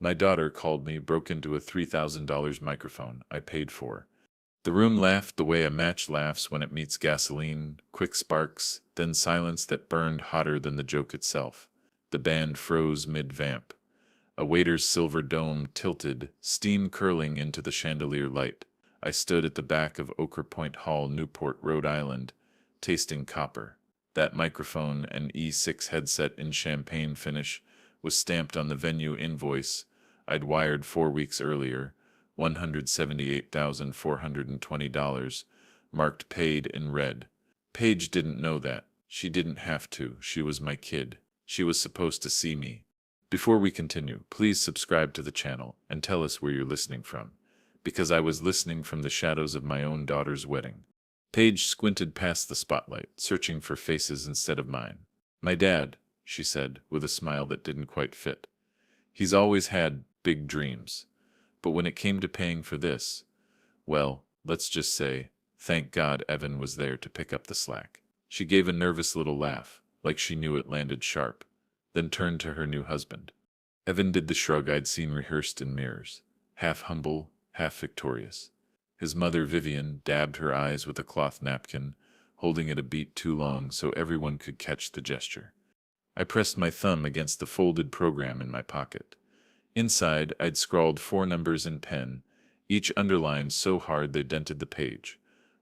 My daughter called me, broke into a $3,000 microphone I paid for. The room laughed the way a match laughs when it meets gasoline, quick sparks, then silence that burned hotter than the joke itself. The band froze mid-vamp. A waiter's silver dome tilted, steam curling into the chandelier light. I stood at the back of Ochre Point Hall, Newport, Rhode Island, tasting copper. That microphone, an E6 headset in champagne finish, was stamped on the venue invoice I'd wired 4 weeks earlier, $178,420, marked paid in red. Paige didn't know that. She didn't have to. She was my kid. She was supposed to see me. Before we continue, please subscribe to the channel and tell us where you're listening from, because I was listening from the shadows of my own daughter's wedding. Paige squinted past the spotlight, searching for faces instead of mine. My dad, she said, with a smile that didn't quite fit. He's always had big dreams. But when it came to paying for this, well, let's just say, thank God Evan was there to pick up the slack. She gave a nervous little laugh, like she knew it landed sharp, then turned to her new husband. Evan did the shrug I'd seen rehearsed in mirrors, half humble, half victorious. His mother, Vivian, dabbed her eyes with a cloth napkin, holding it a beat too long so everyone could catch the gesture. I pressed my thumb against the folded program in my pocket. Inside, I'd scrawled 4 numbers in pen, each underlined so hard they dented the page.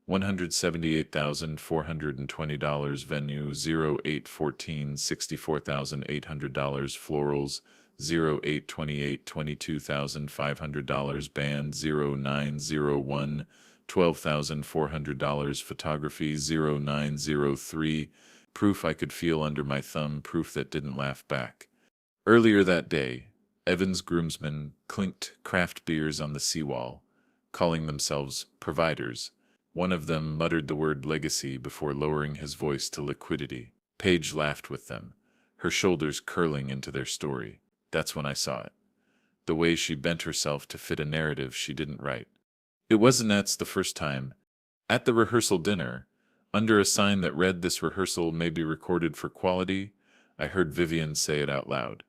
$178,420 venue, 0814, $64,800 florals, 0828, $22,500 band, 0901, $12,400 photography, 0903, proof I could feel under my thumb, proof that didn't laugh back. Earlier that day, Evan's groomsmen clinked craft beers on the seawall, calling themselves providers. One of them muttered the word legacy before lowering his voice to liquidity. Paige laughed with them, her shoulders curling into their story. That's when I saw it. The way she bent herself to fit a narrative she didn't write. It wasn't that's the first time. At the rehearsal dinner, under a sign that read "This rehearsal may be recorded for quality," I heard Vivian say it out loud.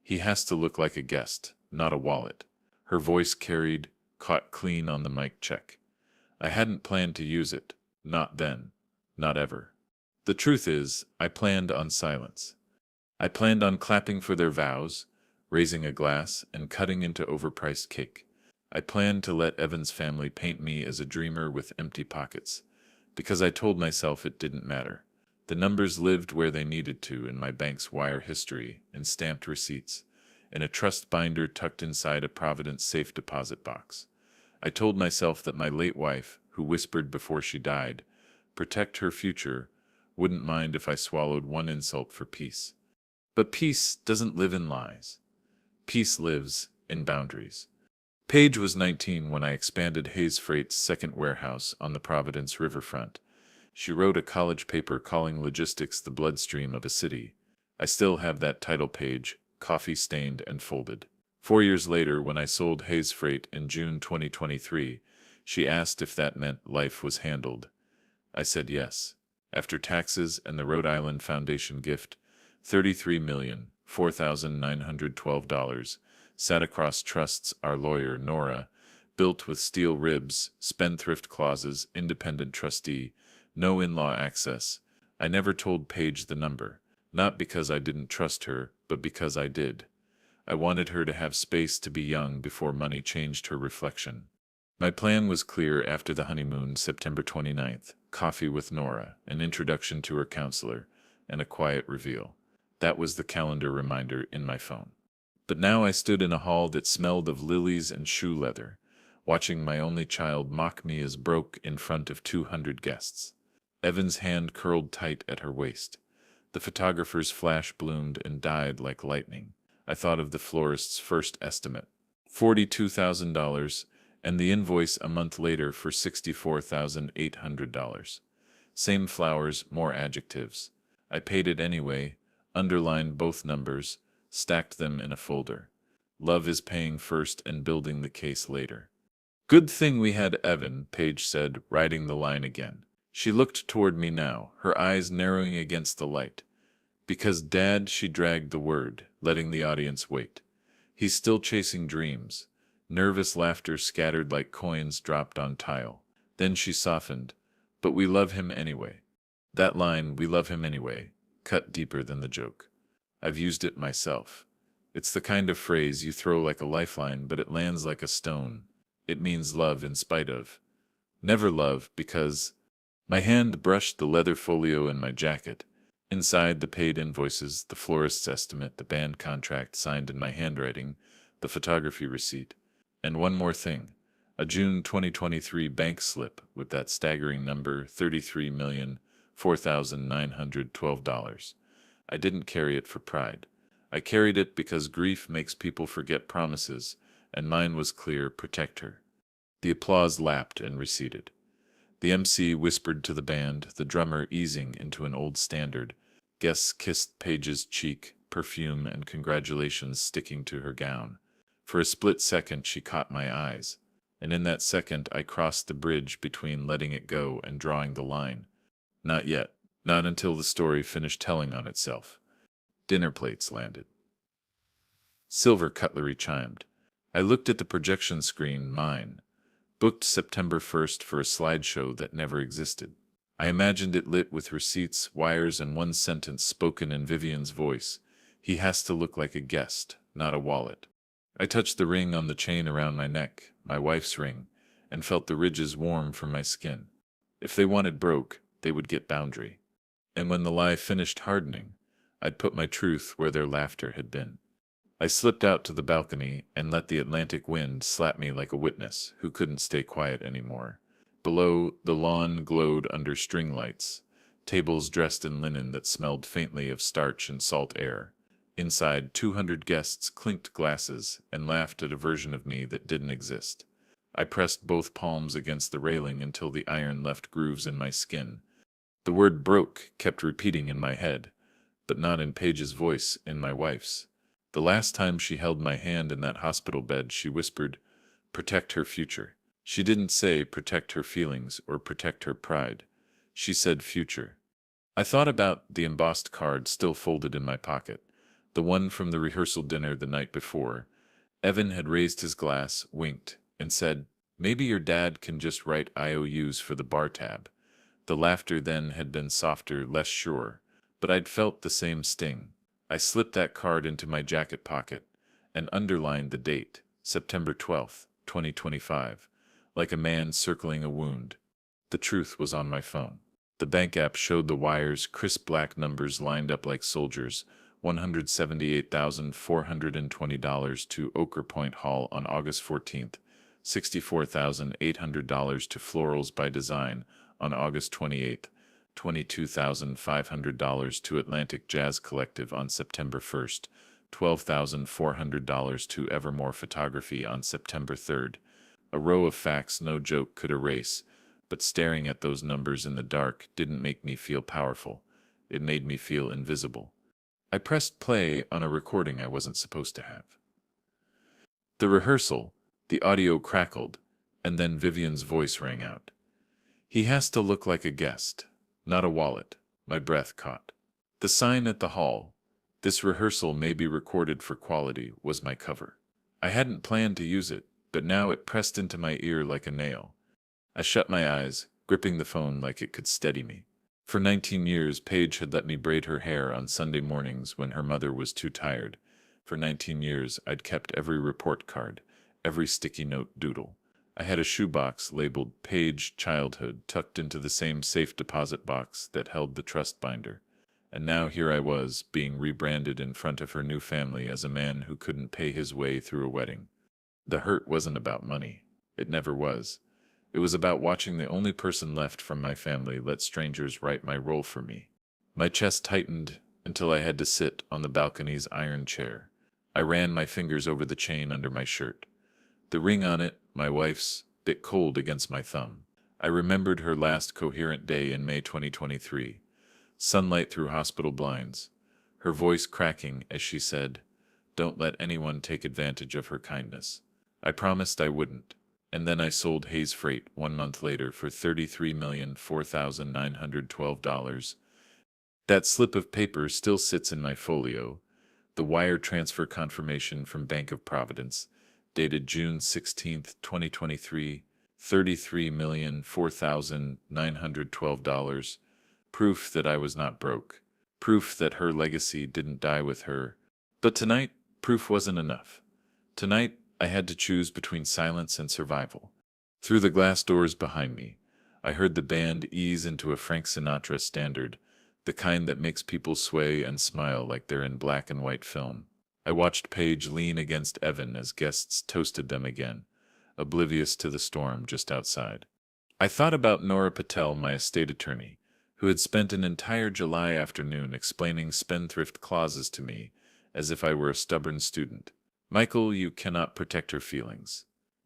He has to look like a guest, not a wallet. Her voice carried, caught clean on the mic check. I hadn't planned to use it. Not then. Not ever. The truth is, I planned on silence. I planned on clapping for their vows, raising a glass, and cutting into overpriced cake. I planned to let Evan's family paint me as a dreamer with empty pockets, because I told myself it didn't matter. The numbers lived where they needed to in my bank's wire history and stamped receipts, in a trust binder tucked inside a Providence safe deposit box. I told myself that my late wife, who whispered before she died, protect her future, wouldn't mind if I swallowed one insult for peace. But peace doesn't live in lies. Peace lives in boundaries. Paige was 19 when I expanded Hayes Freight's second warehouse on the Providence riverfront. She wrote a college paper calling logistics the bloodstream of a city. I still have that title page, coffee-stained and folded. 4 years later, when I sold Hayes Freight in June 2023, she asked if that meant life was handled. I said yes. After taxes and the Rhode Island Foundation gift, $33,004,912, sat across trusts our lawyer, Nora, built with steel ribs, spendthrift clauses, independent trustee, no in-law access. I never told Paige the number, not because I didn't trust her, but because I did. I wanted her to have space to be young before money changed her reflection. My plan was clear after the honeymoon, September 29th, coffee with Nora, an introduction to her counselor, and a quiet reveal. That was the calendar reminder in my phone. But now I stood in a hall that smelled of lilies and shoe leather, watching my only child mock me as broke in front of 200 guests. Evan's hand curled tight at her waist. The photographer's flash bloomed and died like lightning. I thought of the florist's first estimate, $42,000, and the invoice a month later for $64,800. Same flowers, more adjectives. I paid it anyway, underlined both numbers, stacked them in a folder. Love is paying first and building the case later. Good thing we had Evan, Paige said, writing the line again. She looked toward me now, her eyes narrowing against the light. Because Dad, she dragged the word, letting the audience wait. He's still chasing dreams. Nervous laughter scattered like coins dropped on tile. Then she softened. But we love him anyway. That line, we love him anyway, cut deeper than the joke. I've used it myself. It's the kind of phrase you throw like a lifeline, but it lands like a stone. It means love in spite of. Never love, because my hand brushed the leather folio in my jacket. Inside, the paid invoices, the florist's estimate, the band contract signed in my handwriting, the photography receipt. And one more thing. A June 2023 bank slip with that staggering number, $33,004,912. I didn't carry it for pride. I carried it because grief makes people forget promises, and mine was clear: protect her. The applause lapped and receded. The MC whispered to the band, the drummer easing into an old standard. Guests kissed Paige's cheek, perfume and congratulations sticking to her gown. For a split second she caught my eyes, and in that second I crossed the bridge between letting it go and drawing the line. Not yet, not until the story finished telling on itself. Dinner plates landed. Silver cutlery chimed. I looked at the projection screen, mine. Booked September 1st for a slideshow that never existed. I imagined it lit with receipts, wires, and one sentence spoken in Vivian's voice. He has to look like a guest, not a wallet. I touched the ring on the chain around my neck, my wife's ring, and felt the ridges warm from my skin. If they wanted broke, they would get boundary. And when the lie finished hardening, I'd put my truth where their laughter had been. I slipped out to the balcony and let the Atlantic wind slap me like a witness who couldn't stay quiet anymore. Below, the lawn glowed under string lights, tables dressed in linen that smelled faintly of starch and salt air. Inside, 200 guests clinked glasses and laughed at a version of me that didn't exist. I pressed both palms against the railing until the iron left grooves in my skin. The word broke kept repeating in my head, but not in Paige's voice, in my wife's. The last time she held my hand in that hospital bed, she whispered, "Protect her future." She didn't say protect her feelings or protect her pride. She said future. I thought about the embossed card still folded in my pocket, the one from the rehearsal dinner the night before. Evan had raised his glass, winked, and said, "Maybe your dad can just write IOUs for the bar tab." The laughter then had been softer, less sure, but I'd felt the same sting. I slipped that card into my jacket pocket and underlined the date, September 12th, 2025, like a man circling a wound. The truth was on my phone. The bank app showed the wires, crisp black numbers lined up like soldiers, $178,420 to Ochre Point Hall on August 14th, $64,800 to Florals by Design on August 28th, $22,500 to Atlantic Jazz Collective on September 1st, $12,400 to Evermore Photography on September 3rd. A row of facts no joke could erase, but staring at those numbers in the dark didn't make me feel powerful. It made me feel invisible. I pressed play on a recording I wasn't supposed to have. The rehearsal, the audio crackled, and then Vivian's voice rang out. "He has to look like a guest, not a wallet." My breath caught. The sign at the hall, "This rehearsal may be recorded for quality," was my cover. I hadn't planned to use it, but now it pressed into my ear like a nail. I shut my eyes, gripping the phone like it could steady me. For 19 years, Paige had let me braid her hair on Sunday mornings when her mother was too tired. For 19 years, I'd kept every report card, every sticky note doodle. I had a shoebox labeled Paige Childhood tucked into the same safe deposit box that held the trust binder. And now here I was, being rebranded in front of her new family as a man who couldn't pay his way through a wedding. The hurt wasn't about money. It never was. It was about watching the only person left from my family let strangers write my role for me. My chest tightened until I had to sit on the balcony's iron chair. I ran my fingers over the chain under my shirt. The ring on it, my wife's, bit cold against my thumb. I remembered her last coherent day in May 2023. Sunlight through hospital blinds. Her voice cracking as she said, "Don't let anyone take advantage of her kindness." I promised I wouldn't. And then I sold Hayes Freight 1 month later for $33,004,912. That slip of paper still sits in my folio, The wire transfer confirmation from Bank of Providence, dated June 16th, 2023, $33,004,912. Proof that I was not broke. Proof that her legacy didn't die with her. But tonight, proof wasn't enough. Tonight, I had to choose between silence and survival. Through the glass doors behind me, I heard the band ease into a Frank Sinatra standard, the kind that makes people sway and smile like they're in black and white film. I watched Paige lean against Evan as guests toasted them again, oblivious to the storm just outside. I thought about Nora Patel, my estate attorney, who had spent an entire July afternoon explaining spendthrift clauses to me as if I were a stubborn student. Michael, you cannot protect her feelings.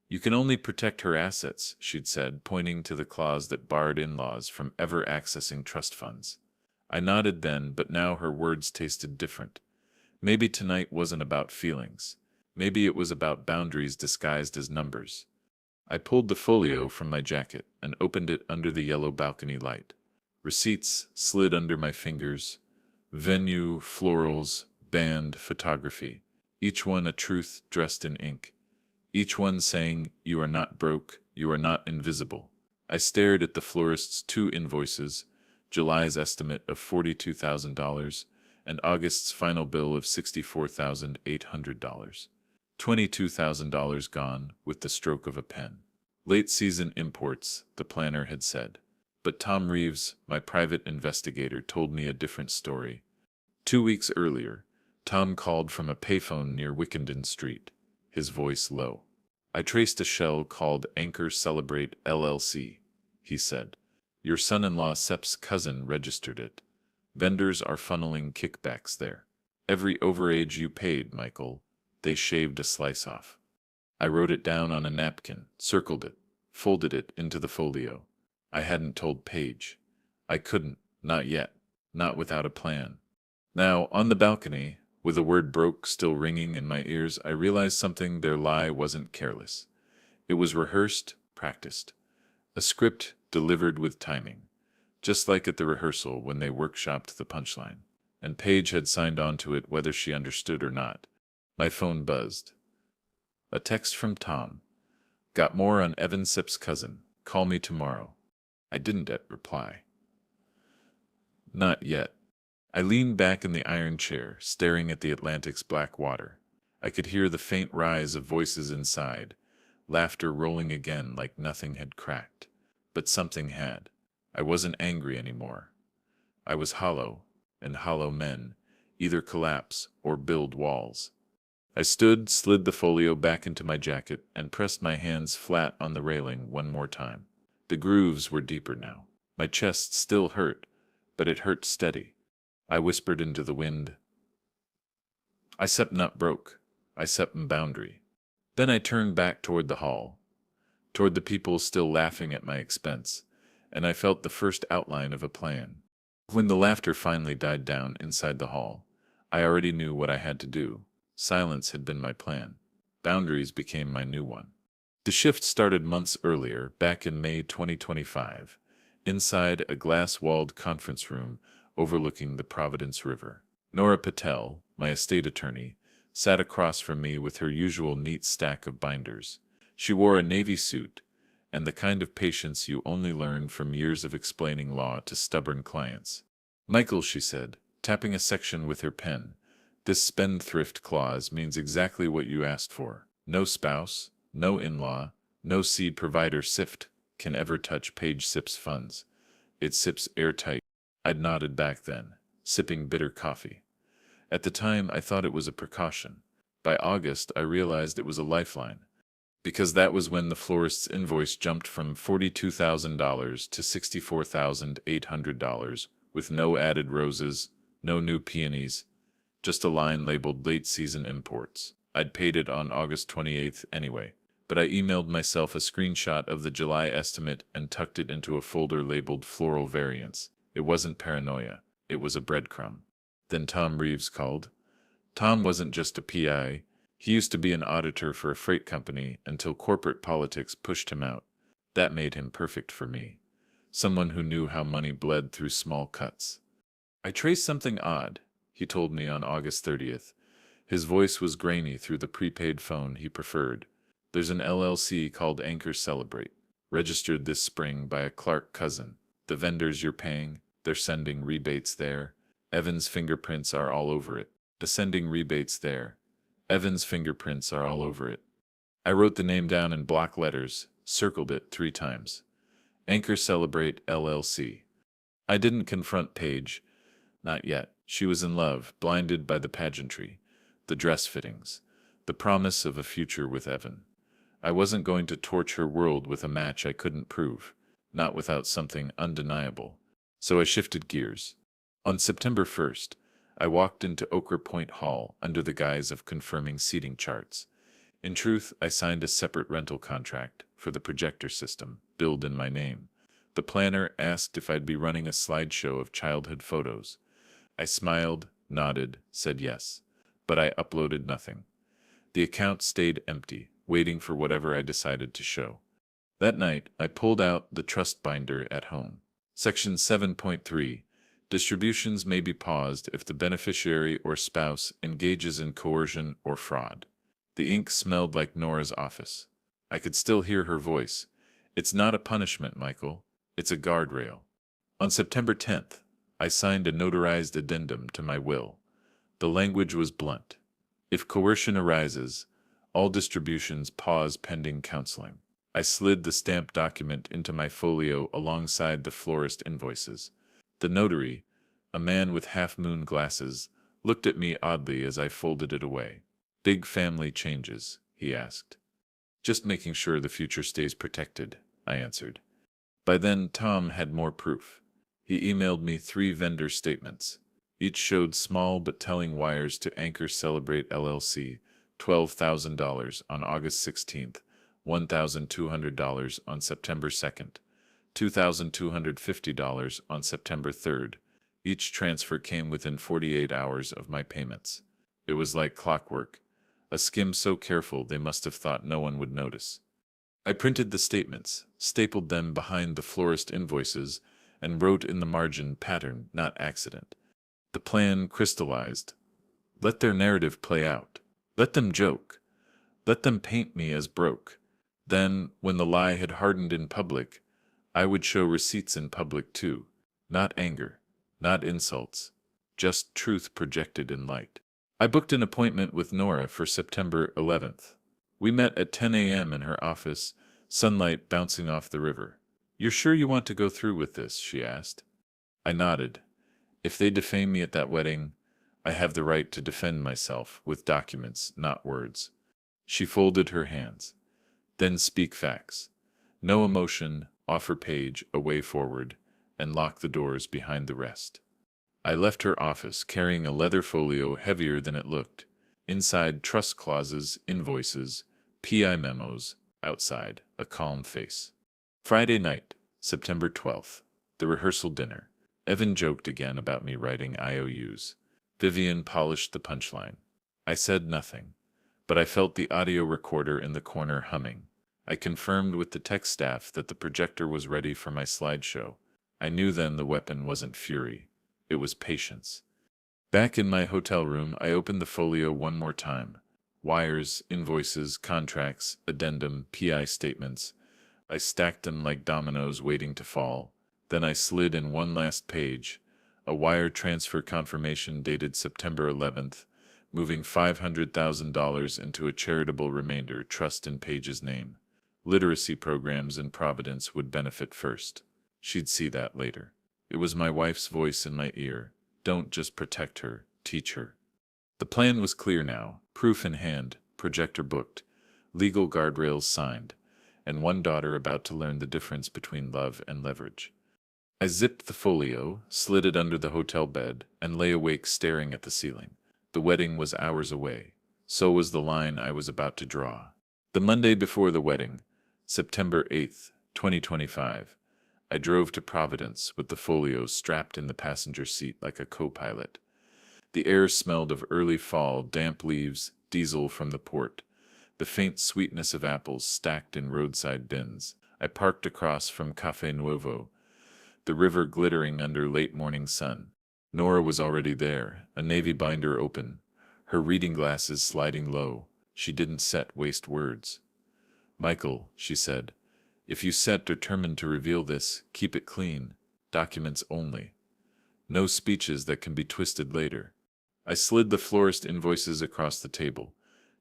You can only protect her assets, she'd said, pointing to the clause that barred in-laws from ever accessing trust funds. I nodded then, but now her words tasted different. Maybe tonight wasn't about feelings. Maybe it was about boundaries disguised as numbers. I pulled the folio from my jacket and opened it under the yellow balcony light. Receipts slid under my fingers. Venue, florals, band, photography. Each one a truth dressed in ink. Each one saying, "You are not broke, you are not invisible." I stared at the florist's 2 invoices, July's estimate of $42,000 and August's final bill of $64,800. $22,000 gone with the stroke of a pen. Late season imports, the planner had said. But Tom Reeves, my private investigator, told me a different story. 2 weeks earlier, Tom called from a payphone near Wickenden Street, his voice low. "I traced a shell called Anchor Celebrate LLC," he said. "Your son-in-law Sep's cousin registered it. Vendors are funneling kickbacks there. Every overage you paid, Michael, they shaved a slice off." I wrote it down on a napkin, circled it, folded it into the folio. I hadn't told Paige. I couldn't, not yet, not without a plan. Now, on the balcony, with the word broke still ringing in my ears, I realized something. Their lie wasn't careless. It was rehearsed, practiced. A script delivered with timing, just like at the rehearsal when they workshopped the punchline. And Paige had signed on to it whether she understood or not. My phone buzzed. A text from Tom. "Got more on Evan Sip's cousin. Call me tomorrow." I didn't reply. Not yet. I leaned back in the iron chair, staring at the Atlantic's black water. I could hear the faint rise of voices inside, laughter rolling again like nothing had cracked. But something had. I wasn't angry anymore. I was hollow, and hollow men either collapse or build walls. I stood, slid the folio back into my jacket, and pressed my hands flat on the railing one more time. The grooves were deeper now. My chest still hurt, but it hurt steady. I whispered into the wind, "I sep not broke. I sep boundary." Then I turned back toward the hall, toward the people still laughing at my expense, and I felt the first outline of a plan. When the laughter finally died down inside the hall, I already knew what I had to do. Silence had been my plan. Boundaries became my new one. The shift started months earlier, back in May 2025, inside a glass-walled conference room overlooking the Providence River. Nora Patel, my estate attorney, sat across from me with her usual neat stack of binders. She wore a navy suit, and the kind of patience you only learn from years of explaining law to stubborn clients. "Michael," she said, tapping a section with her pen, "this spendthrift clause means exactly what you asked for. No spouse, no in-law, no seed provider SIFT can ever touch Paige Sip's funds. It sips airtight." I'd nodded back then, sipping bitter coffee. At the time, I thought it was a precaution. By August, I realized it was a lifeline. Because that was when the florist's invoice jumped from $42,000 to $64,800, with no added roses, no new peonies, just a line labeled late season imports. I'd paid it on August 28th anyway, but I emailed myself a screenshot of the July estimate and tucked it into a folder labeled floral variants. It wasn't paranoia, it was a breadcrumb. Then Tom Reeves called. Tom wasn't just a PI. He used to be an auditor for a freight company until corporate politics pushed him out. That made him perfect for me. Someone who knew how money bled through small cuts. "I traced something odd," he told me on August 30th. His voice was grainy through the prepaid phone he preferred. There's an LLC called Anchor Celebrate, registered this spring by a Clark cousin. The vendors you're paying, they're sending rebates there. Evan's fingerprints are all over it. The sending rebates there. Evan's fingerprints are all over it. I wrote the name down in block letters, circled it 3 times. Anchor Celebrate LLC. I didn't confront Paige. Not yet. She was in love, blinded by the pageantry, the dress fittings, the promise of a future with Evan. I wasn't going to torch her world with a match I couldn't prove, not without something undeniable. So I shifted gears. On September 1st, I walked into Ochre Point Hall under the guise of confirming seating charts. In truth, I signed a separate rental contract for the projector system, billed in my name. The planner asked if I'd be running a slideshow of childhood photos. I smiled, nodded, said yes, but I uploaded nothing. The account stayed empty, waiting for whatever I decided to show. That night, I pulled out the trust binder at home. Section 7.3. Distributions may be paused if the beneficiary or spouse engages in coercion or fraud. The ink smelled like Nora's office. I could still hear her voice. It's not a punishment, Michael. It's a guardrail. On September 10th, I signed a notarized addendum to my will. The language was blunt. If coercion arises, all distributions pause pending counseling. I slid the stamped document into my folio alongside the florist invoices. The notary, a man with half-moon glasses, looked at me oddly as I folded it away. Big family changes, he asked. Just making sure the future stays protected, I answered. By then, Tom had more proof. He emailed me 3 vendor statements. Each showed small but telling wires to Anchor Celebrate LLC, $12,000 on August 16th, $1,200 on September 2nd, $2,250 on September 3rd. Each transfer came within 48 hours of my payments. It was like clockwork, a skim so careful they must have thought no one would notice. I printed the statements, stapled them behind the florist invoices, and wrote in the margin pattern, not accident. The plan crystallized. Let their narrative play out. Let them joke. Let them paint me as broke. Then, when the lie had hardened in public, I would show receipts in public too. Not anger, not insults, just truth projected in light. I booked an appointment with Nora for September 11th. We met at 10 a.m. in her office, sunlight bouncing off the river. "You're sure you want to go through with this?" she asked. I nodded. If they defame me at that wedding, I have the right to defend myself with documents, not words. She folded her hands. Then speak facts. No emotion, offer Paige a way forward, and lock the doors behind the rest. I left her office carrying a leather folio heavier than it looked. Inside, trust clauses, invoices, PI memos. Outside, a calm face. Friday night, September 12th, the rehearsal dinner. Evan joked again about me writing IOUs. Vivian polished the punchline. I said nothing, but I felt the audio recorder in the corner humming. I confirmed with the tech staff that the projector was ready for my slideshow. I knew then the weapon wasn't fury. It was patience. Back in my hotel room, I opened the folio one more time. Wires, invoices, contracts, addendum, PI statements. I stacked them like dominoes waiting to fall. Then I slid in one last page, a wire transfer confirmation dated September 11th, moving $500,000 into a charitable remainder trust in Paige's name. Literacy programs in Providence would benefit first. She'd see that later. It was my wife's voice in my ear. Don't just protect her, teach her. The plan was clear now, proof in hand, projector booked, legal guardrails signed, and one daughter about to learn the difference between love and leverage. I zipped the folio, slid it under the hotel bed, and lay awake staring at the ceiling. The wedding was hours away. So was the line I was about to draw. The Monday before the wedding, September 8th, 2025, I drove to Providence with the folio strapped in the passenger seat like a co-pilot. The air smelled of early fall, damp leaves, diesel from the port, the faint sweetness of apples stacked in roadside bins. I parked across from Cafe Nuevo, the river glittering under late morning sun. Nora was already there, a navy binder open, her reading glasses sliding low. She didn't waste words. "Michael," she said, "if you set determined to reveal this, keep it clean. Documents only. No speeches that can be twisted later." I slid the florist invoices across the table.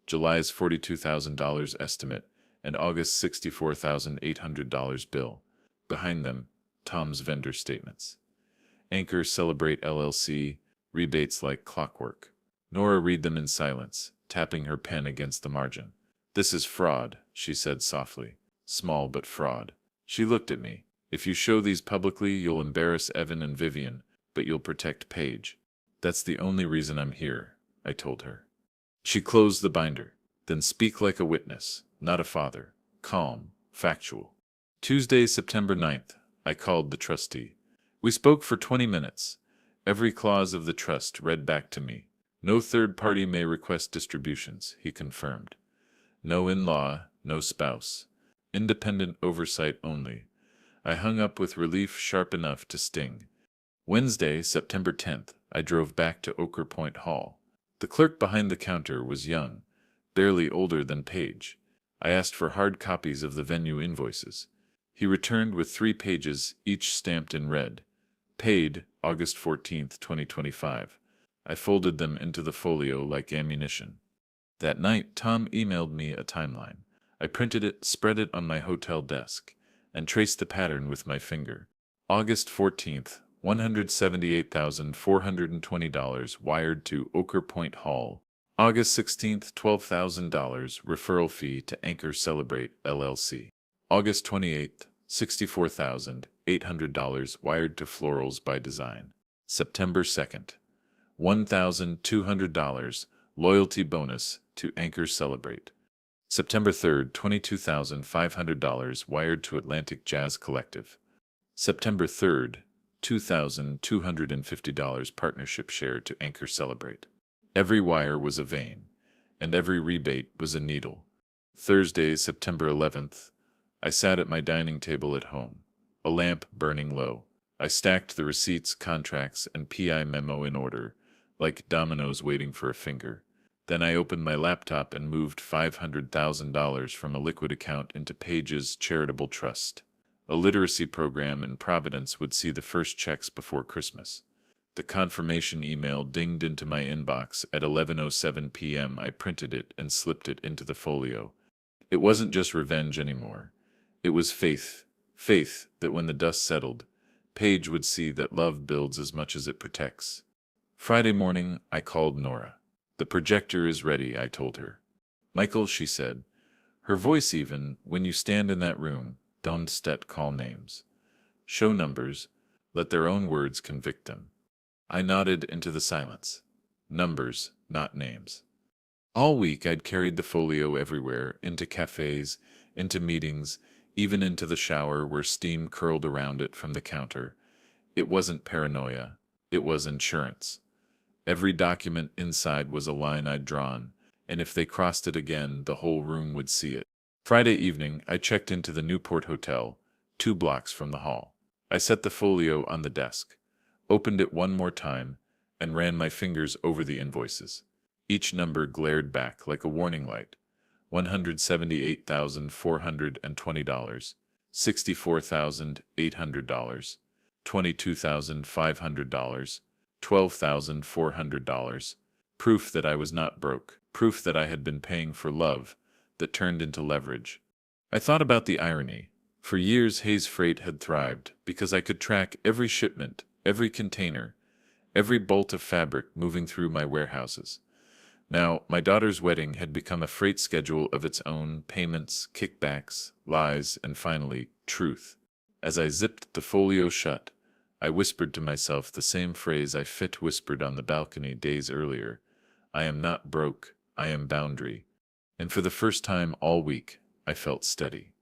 July's $42,000 estimate and August's $64,800 bill. Behind them, Tom's vendor statements. Anchor Celebrate LLC, rebates like clockwork. Nora read them in silence, tapping her pen against the margin. "This is fraud," she said softly. "Small but fraud." She looked at me. "If you show these publicly, you'll embarrass Evan and Vivian, but you'll protect Paige." "That's the only reason I'm here," I told her. She closed the binder. "Then speak like a witness, not a father. Calm, factual." Tuesday, September 9th, I called the trustee. We spoke for 20 minutes. Every clause of the trust read back to me. "No third party may request distributions," he confirmed. "No in-law, no spouse. Independent oversight only." I hung up with relief sharp enough to sting. Wednesday, September 10th, I drove back to Ochre Point Hall. The clerk behind the counter was young, barely older than Paige. I asked for hard copies of the venue invoices. He returned with 3 pages, each stamped in red. "Paid, August 14th, 2025. I folded them into the folio like ammunition. That night, Tom emailed me a timeline. I printed it, spread it on my hotel desk, and traced the pattern with my finger. August 14th, $178,420 wired to Ochre Point Hall. August 16th, $12,000 referral fee to Anchor Celebrate LLC. August 28th, $64,800 wired to Florals by Design. September 2nd, $1,200 loyalty bonus to Anchor Celebrate. September 3rd, $22,500 wired to Atlantic Jazz Collective. September 3rd, $2,250 partnership share to Anchor Celebrate. Every wire was a vein, and every rebate was a needle. Thursday, September 11th, I sat at my dining table at home, a lamp burning low. I stacked the receipts, contracts, and PI memo in order, like dominoes waiting for a finger. Then I opened my laptop and moved $500,000 from a liquid account into Paige's charitable trust. A literacy program in Providence would see the first checks before Christmas. The confirmation email dinged into my inbox at 11:07 p.m. I printed it and slipped it into the folio. It wasn't just revenge anymore. It was faith. Faith that when the dust settled, Paige would see that love builds as much as it protects. Friday morning, I called Nora. "The projector is ready," I told her. "Michael," she said, her voice even, "when you stand in that room, don't call names. Show numbers. Let their own words convict them." I nodded into the silence. Numbers, not names. All week I'd carried the folio everywhere, into cafes, into meetings, even into the shower where steam curled around it from the counter. It wasn't paranoia. It was insurance. Every document inside was a line I'd drawn, and if they crossed it again, the whole room would see it. Friday evening, I checked into the Newport Hotel, 2 blocks from the hall. I set the folio on the desk, opened it one more time, and ran my fingers over the invoices. Each number glared back like a warning light. $178,420, $64,800, $22,500, $12,400. Proof that I was not broke. Proof that I had been paying for love that turned into leverage. I thought about the irony. For years, Hayes Freight had thrived because I could track every shipment, every container, every bolt of fabric moving through my warehouses. Now, my daughter's wedding had become a freight schedule of its own: payments, kickbacks, lies, and finally, truth. As I zipped the folio shut, I whispered to myself the same phrase I whispered on the balcony days earlier. I am not broke, I am boundary. And for the first time all week, I felt steady.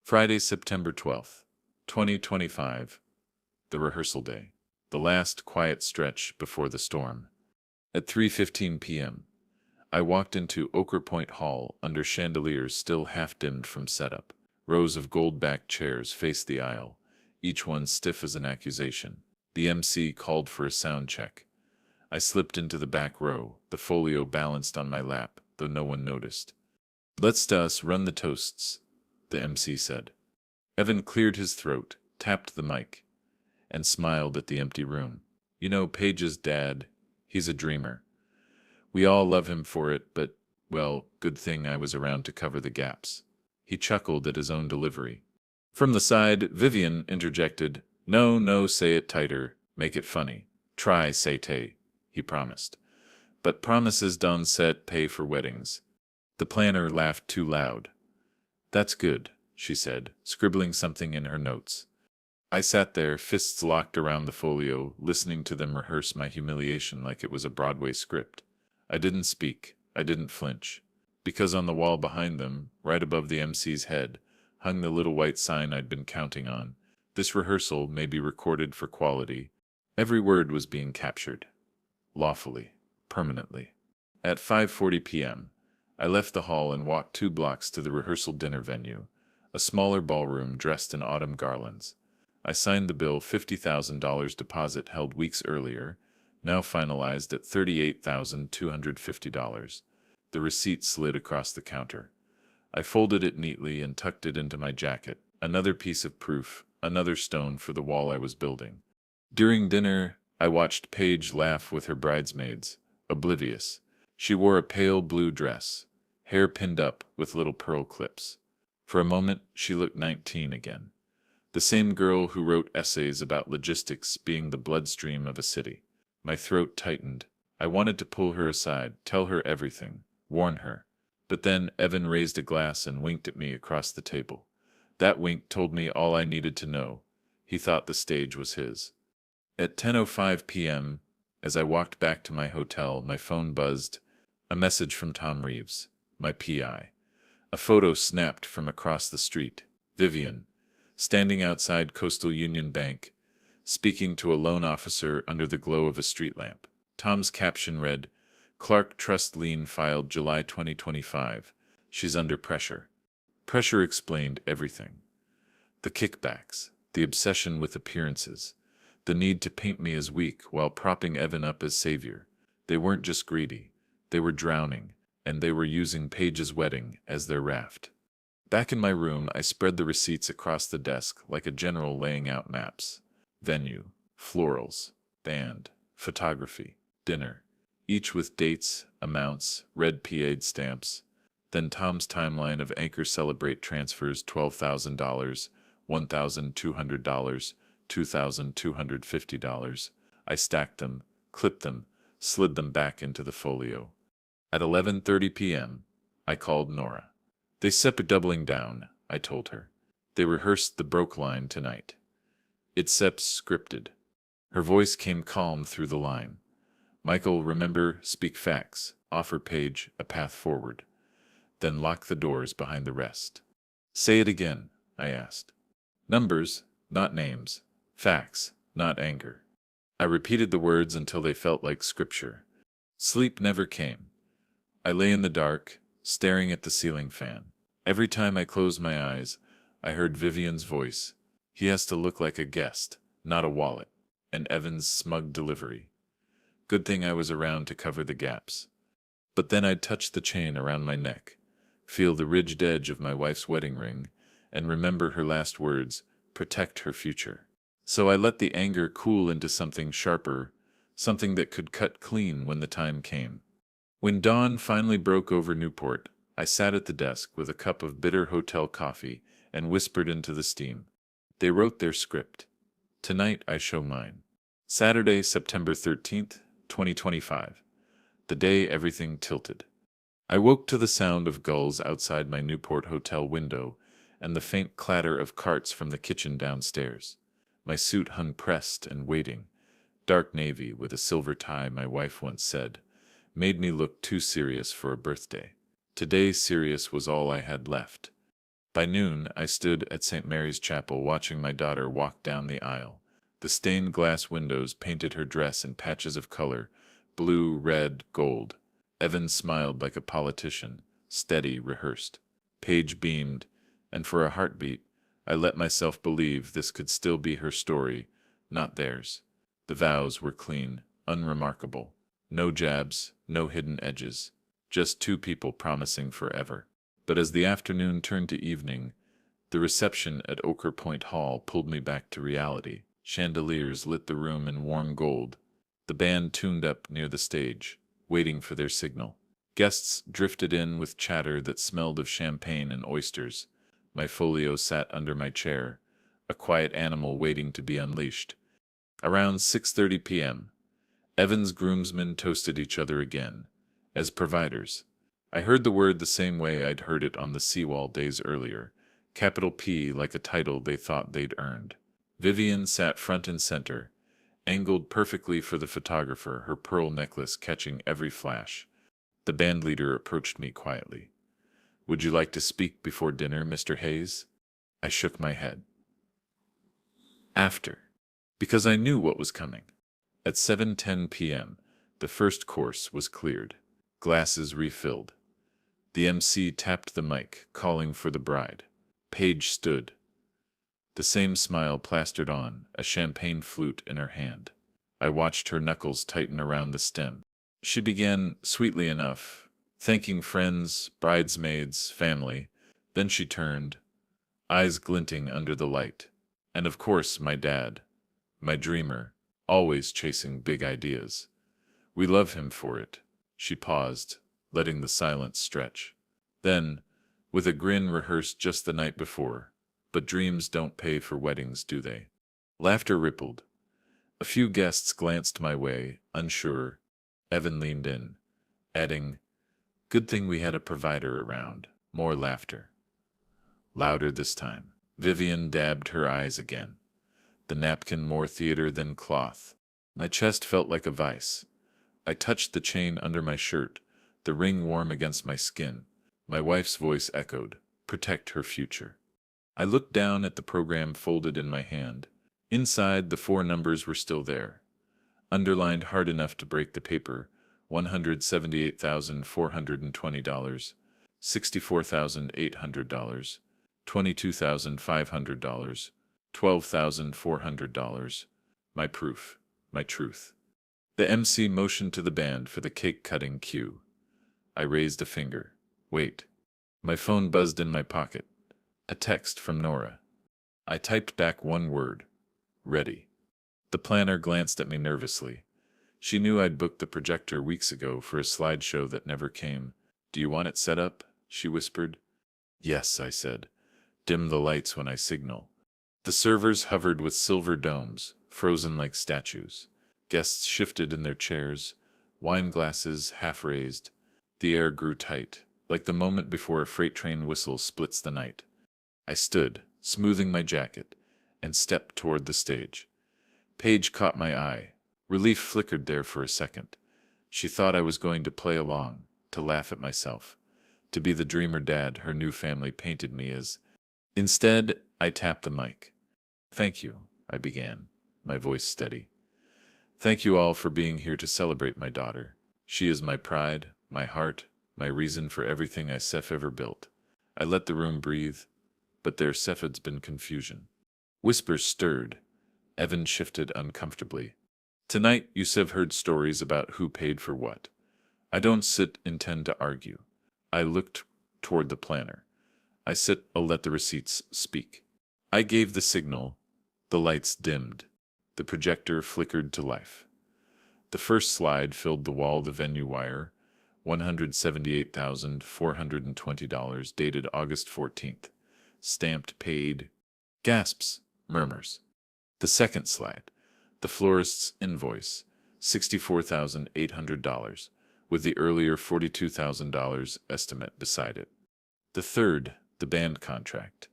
Friday, September 12th, 2025. The rehearsal day. The last quiet stretch before the storm. At 3:15 p.m., I walked into Ochre Point Hall under chandeliers still half-dimmed from setup. Rows of gold-backed chairs faced the aisle, each one stiff as an accusation. The MC called for a sound check. I slipped into the back row, the folio balanced on my lap, though no one noticed. "Let's run the toasts," the MC said. Evan cleared his throat, tapped the mic, and smiled at the empty room. "You know Paige's dad, he's a dreamer. We all love him for it, but, well, good thing I was around to cover the gaps." He chuckled at his own delivery. From the side, Vivian interjected, "No, no, say it tighter, make it funny. Try, say tay," he promised. "But promises don't set pay for weddings." The planner laughed too loud. "That's good," she said, scribbling something in her notes. I sat there, fists locked around the folio, listening to them rehearse my humiliation like it was a Broadway script. I didn't speak. I didn't flinch. Because on the wall behind them, right above the MC's head, hung the little white sign I'd been counting on. This rehearsal may be recorded for quality. Every word was being captured. Lawfully. Permanently. At 5:40 p.m., I left the hall and walked 2 blocks to the rehearsal dinner venue, a smaller ballroom dressed in autumn garlands. I signed the bill, $50,000 deposit held weeks earlier, now finalized at $38,250. The receipt slid across the counter. I folded it neatly and tucked it into my jacket, another piece of proof, another stone for the wall I was building. During dinner, I watched Paige laugh with her bridesmaids, oblivious. She wore a pale blue dress, hair pinned up with little pearl clips. For a moment, she looked 19 again. The same girl who wrote essays about logistics being the bloodstream of a city. My throat tightened. I wanted to pull her aside, tell her everything, warn her. But then Evan raised a glass and winked at me across the table. That wink told me all I needed to know. He thought the stage was his. At 10:05 p.m., as I walked back to my hotel, my phone buzzed. A message from Tom Reeves, my PI. A photo snapped from across the street. Vivian, standing outside Coastal Union Bank, speaking to a loan officer under the glow of a street lamp. Tom's caption read, "Clark Trust lien filed July 2025. She's under pressure." Pressure explained everything. The kickbacks, the obsession with appearances, the need to paint me as weak while propping Evan up as savior. They weren't just greedy. They were drowning, and they were using Paige's wedding as their raft. Back in my room, I spread the receipts across the desk like a general laying out maps. Venue, florals, band, photography, dinner, each with dates, amounts, red PA'd stamps. Then Tom's timeline of Anchor Celebrate transfers, $12,000, $1,200, $2,250. I stacked them, clipped them, slid them back into the folio. At 11:30 p.m., I called Nora. "They sept doubling down," I told her. "They rehearsed the broke line tonight. It's sept scripted." Her voice came calm through the line. "Michael, remember, speak facts, offer Paige a path forward. Then lock the doors behind the rest." "Say it again," I asked. "Numbers, not names. Facts, not anger." I repeated the words until they felt like scripture. Sleep never came. I lay in the dark, staring at the ceiling fan. Every time I closed my eyes, I heard Vivian's voice. "He has to look like a guest, not a wallet," and Evan's smug delivery. Good thing I was around to cover the gaps. But then I'd touch the chain around my neck, feel the ridged edge of my wife's wedding ring, and remember her last words, "Protect her future." So I let the anger cool into something sharper, something that could cut clean when the time came. When dawn finally broke over Newport, I sat at the desk with a cup of bitter hotel coffee and whispered into the steam. They wrote their script. Tonight I show mine. Saturday, September 13th, 2025. The day everything tilted. I woke to the sound of gulls outside my Newport hotel window and the faint clatter of carts from the kitchen downstairs. My suit hung pressed and waiting. Dark navy with a silver tie, my wife once said, made me look too serious for a birthday. Today serious was all I had left. By noon, I stood at St. Mary's Chapel watching my daughter walk down the aisle. The stained glass windows painted her dress in patches of color, blue, red, gold. Evan smiled like a politician, steady, rehearsed. Paige beamed, and for a heartbeat, I let myself believe this could still be her story, not theirs. The vows were clean, unremarkable. No jabs, no hidden edges. Just two people promising forever. But as the afternoon turned to evening, the reception at Ochre Point Hall pulled me back to reality. Chandeliers lit the room in warm gold. The band tuned up near the stage, waiting for their signal. Guests drifted in with chatter that smelled of champagne and oysters. My folio sat under my chair, a quiet animal waiting to be unleashed. Around 6:30 p.m., Evan's groomsmen toasted each other again, as providers. I heard the word the same way I'd heard it on the seawall days earlier, capital P like a title they thought they'd earned. Vivian sat front and center, angled perfectly for the photographer, her pearl necklace catching every flash. The bandleader approached me quietly. "Would you like to speak before dinner, Mr. Hayes?" I shook my head. After. Because I knew what was coming. At 7:10 p.m., the first course was cleared. Glasses refilled. The MC tapped the mic, calling for the bride. Paige stood. The same smile plastered on, a champagne flute in her hand. I watched her knuckles tighten around the stem. She began, sweetly enough, thanking friends, bridesmaids, family. Then she turned, eyes glinting under the light. And of course my dad, my dreamer, always chasing big ideas. We love him for it. She paused, letting the silence stretch. Then, with a grin rehearsed just the night before, "But dreams don't pay for weddings, do they?" Laughter rippled. A few guests glanced my way, unsure. Evan leaned in, adding, "Good thing we had a provider around." More laughter. Louder this time. Vivian dabbed her eyes again. The napkin more theater than cloth. My chest felt like a vice. I touched the chain under my shirt, the ring warm against my skin. My wife's voice echoed, "Protect her future." I looked down at the program folded in my hand. Inside, the four numbers were still there, underlined hard enough to break the paper: $178,420, $64,800, $22,500, $12,400. My proof, my truth. The MC motioned to the band for the cake-cutting cue. I raised a finger. Wait. My phone buzzed in my pocket. A text from Nora. I typed back one word. Ready. The planner glanced at me nervously. She knew I'd booked the projector weeks ago for a slideshow that never came. "Do you want it set up?" she whispered. "Yes," I said. "Dim the lights when I signal." The servers hovered with silver domes, frozen like statues. Guests shifted in their chairs, wine glasses half raised. The air grew tight, like the moment before a freight train whistle splits the night. I stood, smoothing my jacket, and stepped toward the stage. Paige caught my eye. Relief flickered there for a second. She thought I was going to play along, to laugh at myself, to be the dreamer dad her new family painted me as. Instead, I tapped the mic. "Thank you," I began, my voice steady. "Thank you all for being here to celebrate my daughter. She is my pride, my heart, my reason for everything Isef ever built." I let the room breathe, but there had been confusion. Whispers stirred. Evan shifted uncomfortably. "Tonight, Yusef heard stories about who paid for what. I don't intend to argue." I looked toward the planner. I'll let the receipts speak." I gave the signal. The lights dimmed. The projector flickered to life. The first slide filled the wall. The venue wire, $178,420, dated August 14th. Stamped paid. Gasps, murmurs. The second slide, the florist's invoice, $64,800, with the earlier $42,000 estimate beside it. The third, the band contract,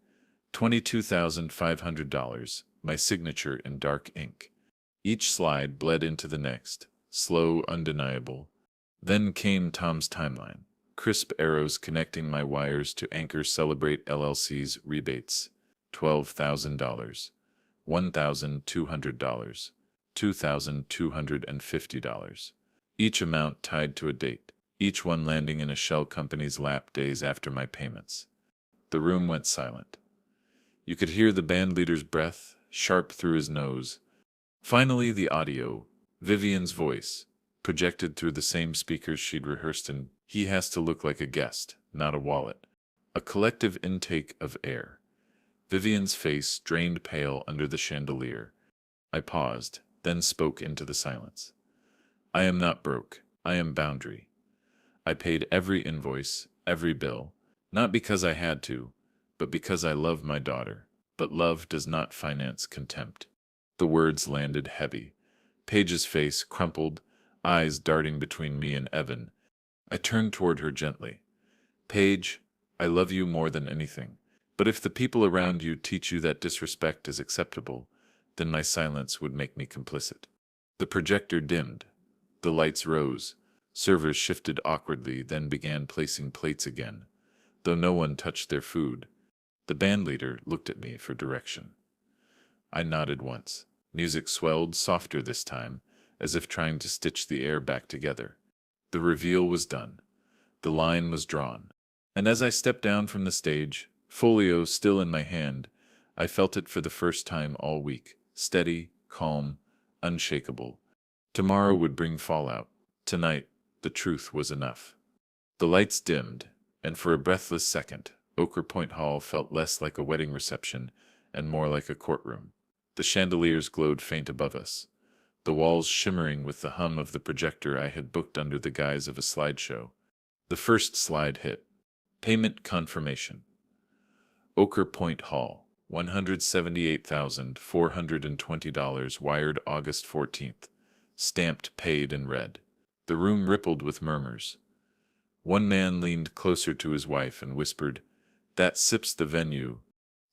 $22,500, my signature in dark ink. Each slide bled into the next, slow, undeniable. Then came Tom's timeline, crisp arrows connecting my wires to Anchor Celebrate LLC's rebates, $12,000, $1,200, $2,250. Each amount tied to a date, each one landing in a shell company's lap days after my payments. The room went silent. You could hear the bandleader's breath, sharp through his nose. Finally, the audio, Vivian's voice, projected through the same speakers she'd rehearsed in. He has to look like a guest, not a wallet. A collective intake of air. Vivian's face drained pale under the chandelier. I paused, then spoke into the silence. I am not broke. I am boundary. I paid every invoice, every bill, not because I had to, but because I love my daughter. But love does not finance contempt. The words landed heavy. Paige's face crumpled, eyes darting between me and Evan. I turned toward her gently. Paige, I love you more than anything. But if the people around you teach you that disrespect is acceptable, then my silence would make me complicit. The projector dimmed. The lights rose. Servers shifted awkwardly, then began placing plates again, though no one touched their food. The bandleader looked at me for direction. I nodded once. Music swelled softer this time, as if trying to stitch the air back together. The reveal was done. The line was drawn. And as I stepped down from the stage, folio still in my hand, I felt it for the first time all week, steady, calm, unshakable. Tomorrow would bring fallout. Tonight, the truth was enough. The lights dimmed, and for a breathless second, Ochre Point Hall felt less like a wedding reception and more like a courtroom. The chandeliers glowed faint above us, the walls shimmering with the hum of the projector I had booked under the guise of a slideshow. The first slide hit. Payment confirmation. Ochre Point Hall, $178,420 wired August 14th. Stamped paid in red. The room rippled with murmurs. One man leaned closer to his wife and whispered, "That sips the venue."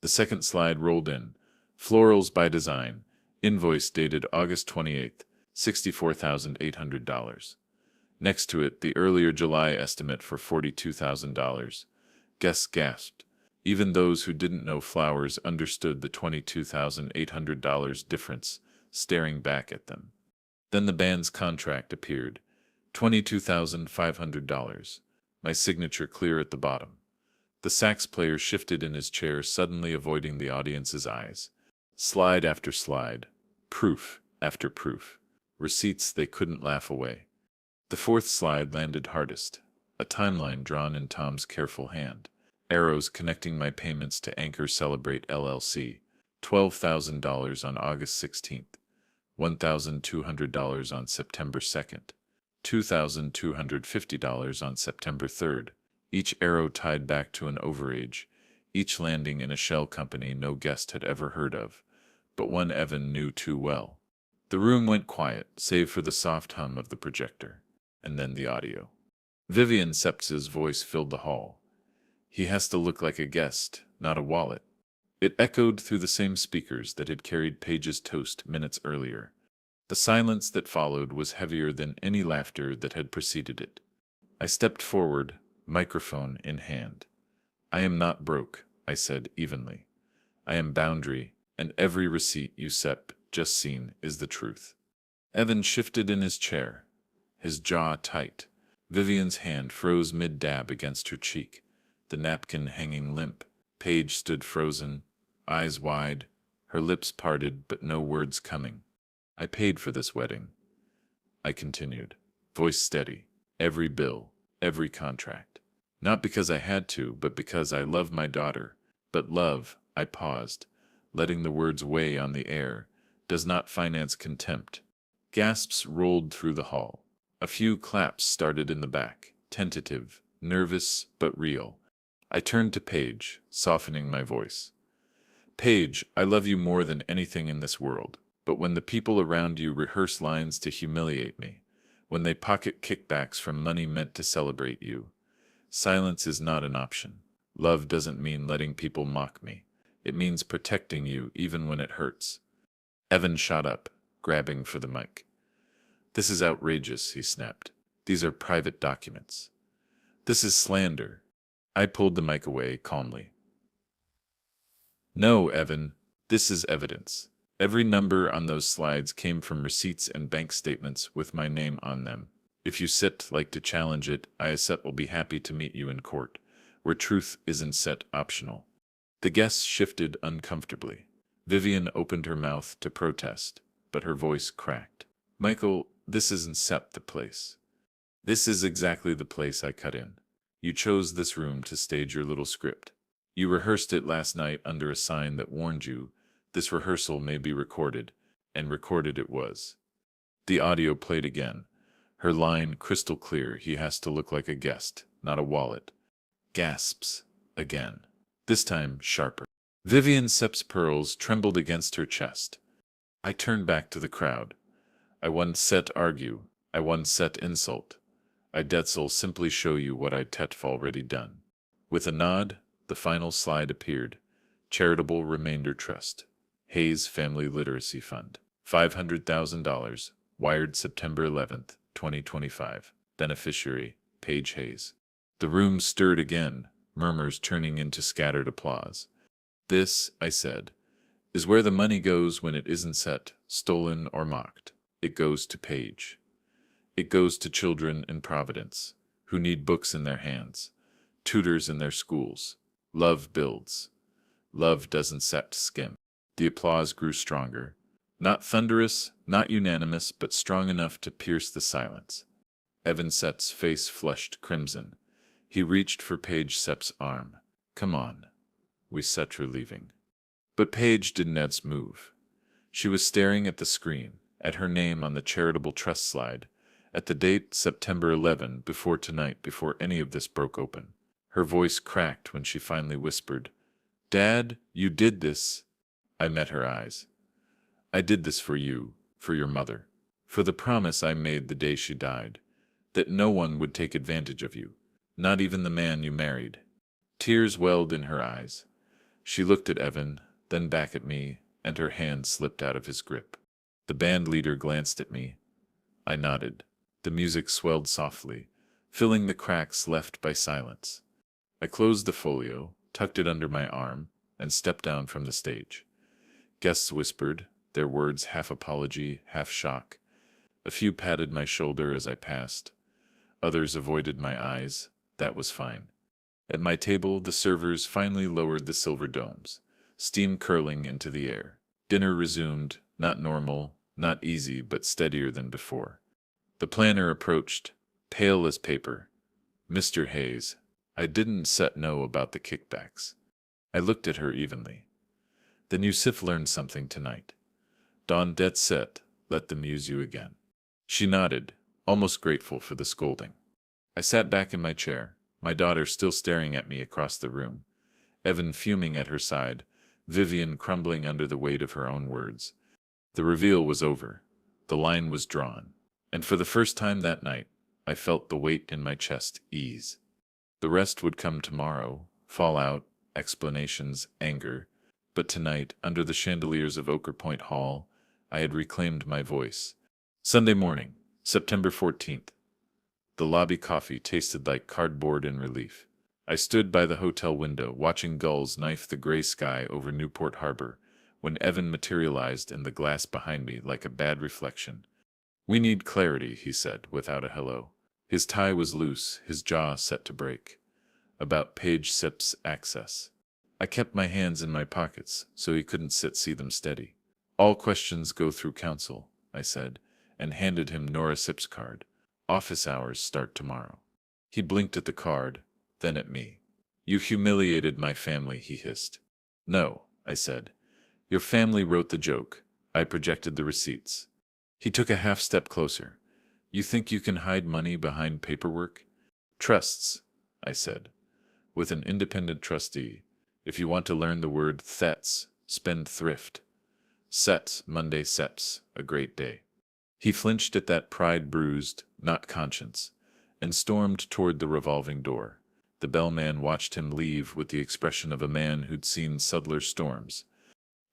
The second slide rolled in. Florals by design. Invoice dated August 28th, $64,800. Next to it, the earlier July estimate for $42,000. Guests gasped. Even those who didn't know flowers understood the $22,800 difference, staring back at them. Then the band's contract appeared. $22,500. My signature clear at the bottom. The sax player shifted in his chair, suddenly avoiding the audience's eyes. Slide after slide. Proof after proof. Receipts they couldn't laugh away. The fourth slide landed hardest. A timeline drawn in Tom's careful hand. Arrows connecting my payments to Anchor Celebrate LLC. $12,000 on August 16th. $1,200 on September 2nd. $2,250 on September 3rd. Each arrow tied back to an overage, each landing in a shell company no guest had ever heard of, but one Evan knew too well. The room went quiet, save for the soft hum of the projector, and then the audio. Vivian Septz's voice filled the hall. He has to look like a guest, not a wallet. It echoed through the same speakers that had carried Paige's toast minutes earlier. The silence that followed was heavier than any laughter that had preceded it. I stepped forward, microphone in hand. I am not broke, I said evenly. I am boundary, and every receipt you just seen is the truth. Evan shifted in his chair, his jaw tight. Vivian's hand froze mid-dab against her cheek, the napkin hanging limp. Paige stood frozen, eyes wide, her lips parted but no words coming. I paid for this wedding, I continued, voice steady, every bill, every contract. Not because I had to, but because I love my daughter. But love, I paused, letting the words weigh on the air, does not finance contempt. Gasps rolled through the hall. A few claps started in the back, tentative, nervous, but real. I turned to Paige, softening my voice. Paige, I love you more than anything in this world. But when the people around you rehearse lines to humiliate me, when they pocket kickbacks from money meant to celebrate you, silence is not an option. Love doesn't mean letting people mock me. It means protecting you even when it hurts. Evan shot up, grabbing for the mic. This is outrageous, he snapped. These are private documents. This is slander. I pulled the mic away calmly. No, Evan, this is evidence. Every number on those slides came from receipts and bank statements with my name on them. If you like to challenge it, I will be happy to meet you in court, where truth isn't optional. The guests shifted uncomfortably. Vivian opened her mouth to protest, but her voice cracked. Michael, This isn't Sep the place. This is exactly the place I cut in. You chose this room to stage your little script. You rehearsed it last night under a sign that warned you this rehearsal may be recorded, and recorded it was. The audio played again. Her line crystal clear. He has to look like a guest, not a wallet. Gasps. Again. This time sharper. Vivian Sep's pearls trembled against her chest. I turned back to the crowd. I once set argue. I once set insult. I Detzel simply show you what I tet've already done. With a nod, the final slide appeared. Charitable Remainder Trust. Hayes Family Literacy Fund. $500,000. Wired September 11th, 2025. Beneficiary, Paige Hayes. The room stirred again, murmurs turning into scattered applause. This, I said, is where the money goes when it isn't set, stolen, or mocked. It goes to Paige. It goes to children in Providence, who need books in their hands, tutors in their schools. Love builds. Love doesn't set skim. The applause grew stronger. Not thunderous, not unanimous, but strong enough to pierce the silence. Evan Sep's face flushed crimson. He reached for Paige Sep's arm. Come on. We set her leaving. But Paige didn't move. She was staring at the screen, at her name on the charitable trust slide, at the date September 11, before tonight, before any of this broke open. Her voice cracked when she finally whispered, Dad, you did this. I met her eyes. I did this for you, for your mother, for the promise I made the day she died, that no one would take advantage of you, not even the man you married. Tears welled in her eyes. She looked at Evan, then back at me, and her hand slipped out of his grip. The band leader glanced at me. I nodded. The music swelled softly, filling the cracks left by silence. I closed the folio, tucked it under my arm, and stepped down from the stage. Guests whispered, their words half apology, half shock. A few patted my shoulder as I passed. Others avoided my eyes. That was fine. At my table, the servers finally lowered the silver domes, steam curling into the air. Dinner resumed, not normal, not easy, but steadier than before. The planner approached, pale as paper. Mr. Hayes, I didn't set no about the kickbacks. I looked at her evenly. Then Yusuf learned something tonight. Don det set, let them use you again. She nodded, almost grateful for the scolding. I sat back in my chair, my daughter still staring at me across the room, Evan fuming at her side, Vivian crumbling under the weight of her own words. The reveal was over. The line was drawn. And for the first time that night, I felt the weight in my chest ease. The rest would come tomorrow, fallout, explanations, anger. But tonight, under the chandeliers of Ochre Point Hall, I had reclaimed my voice. Sunday morning, September 14th. The lobby coffee tasted like cardboard in relief. I stood by the hotel window, watching gulls knife the gray sky over Newport Harbor, when Evan materialized in the glass behind me like a bad reflection. We need clarity, he said, without a hello. His tie was loose, his jaw set to break. About Paige Sep's access. I kept my hands in my pockets, so he couldn't see them steady. All questions go through counsel, I said, and handed him Nora Sep's card. Office hours start tomorrow. He blinked at the card, then at me. You humiliated my family, he hissed. No, I said. Your family wrote the joke. I projected the receipts. He took a half step closer. You think you can hide money behind paperwork? Trusts, I said. With an independent trustee. If you want to learn the word thets, spend thrift. Sets, Monday seps, a great day. He flinched at that pride bruised, not conscience, and stormed toward the revolving door. The bellman watched him leave with the expression of a man who'd seen subtler storms.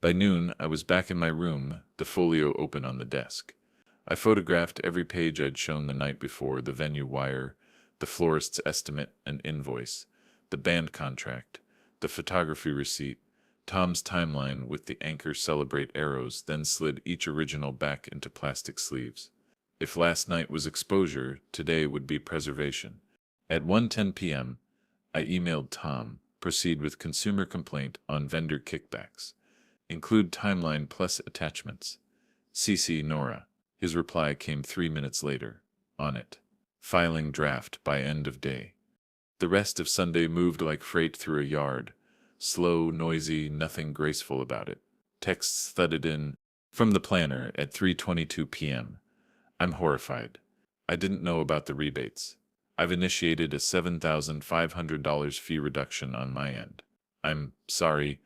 By noon, I was back in my room, the folio open on the desk. I photographed every page I'd shown the night before, the venue wire, the florist's estimate and invoice, the band contract, the photography receipt, Tom's timeline with the anchor celebrate arrows, then slid each original back into plastic sleeves. If last night was exposure, today would be preservation. At 1:10 p.m., I emailed Tom, proceed with consumer complaint on vendor kickbacks. Include timeline plus attachments. CC Nora. His reply came 3 minutes later. On it. Filing draft by end of day. The rest of Sunday moved like freight through a yard. Slow, noisy, nothing graceful about it. Texts thudded in from the planner at 3:22 p.m. I'm horrified. I didn't know about the rebates. I've initiated a $7,500 fee reduction on my end. I'm sorry.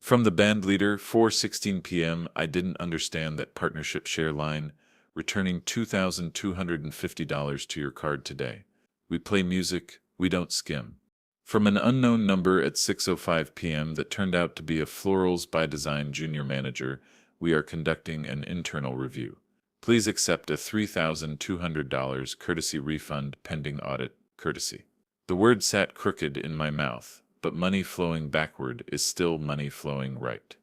From the band leader, 4:16 p.m. I didn't understand that partnership share line. Returning $2,250 to your card today. We play music, we don't skim. From an unknown number at 6:05 p.m. that turned out to be a Florals by Design junior manager, we are conducting an internal review. Please accept a $3,200 courtesy refund pending audit, courtesy. The word sat crooked in my mouth, but money flowing backward is still money flowing right.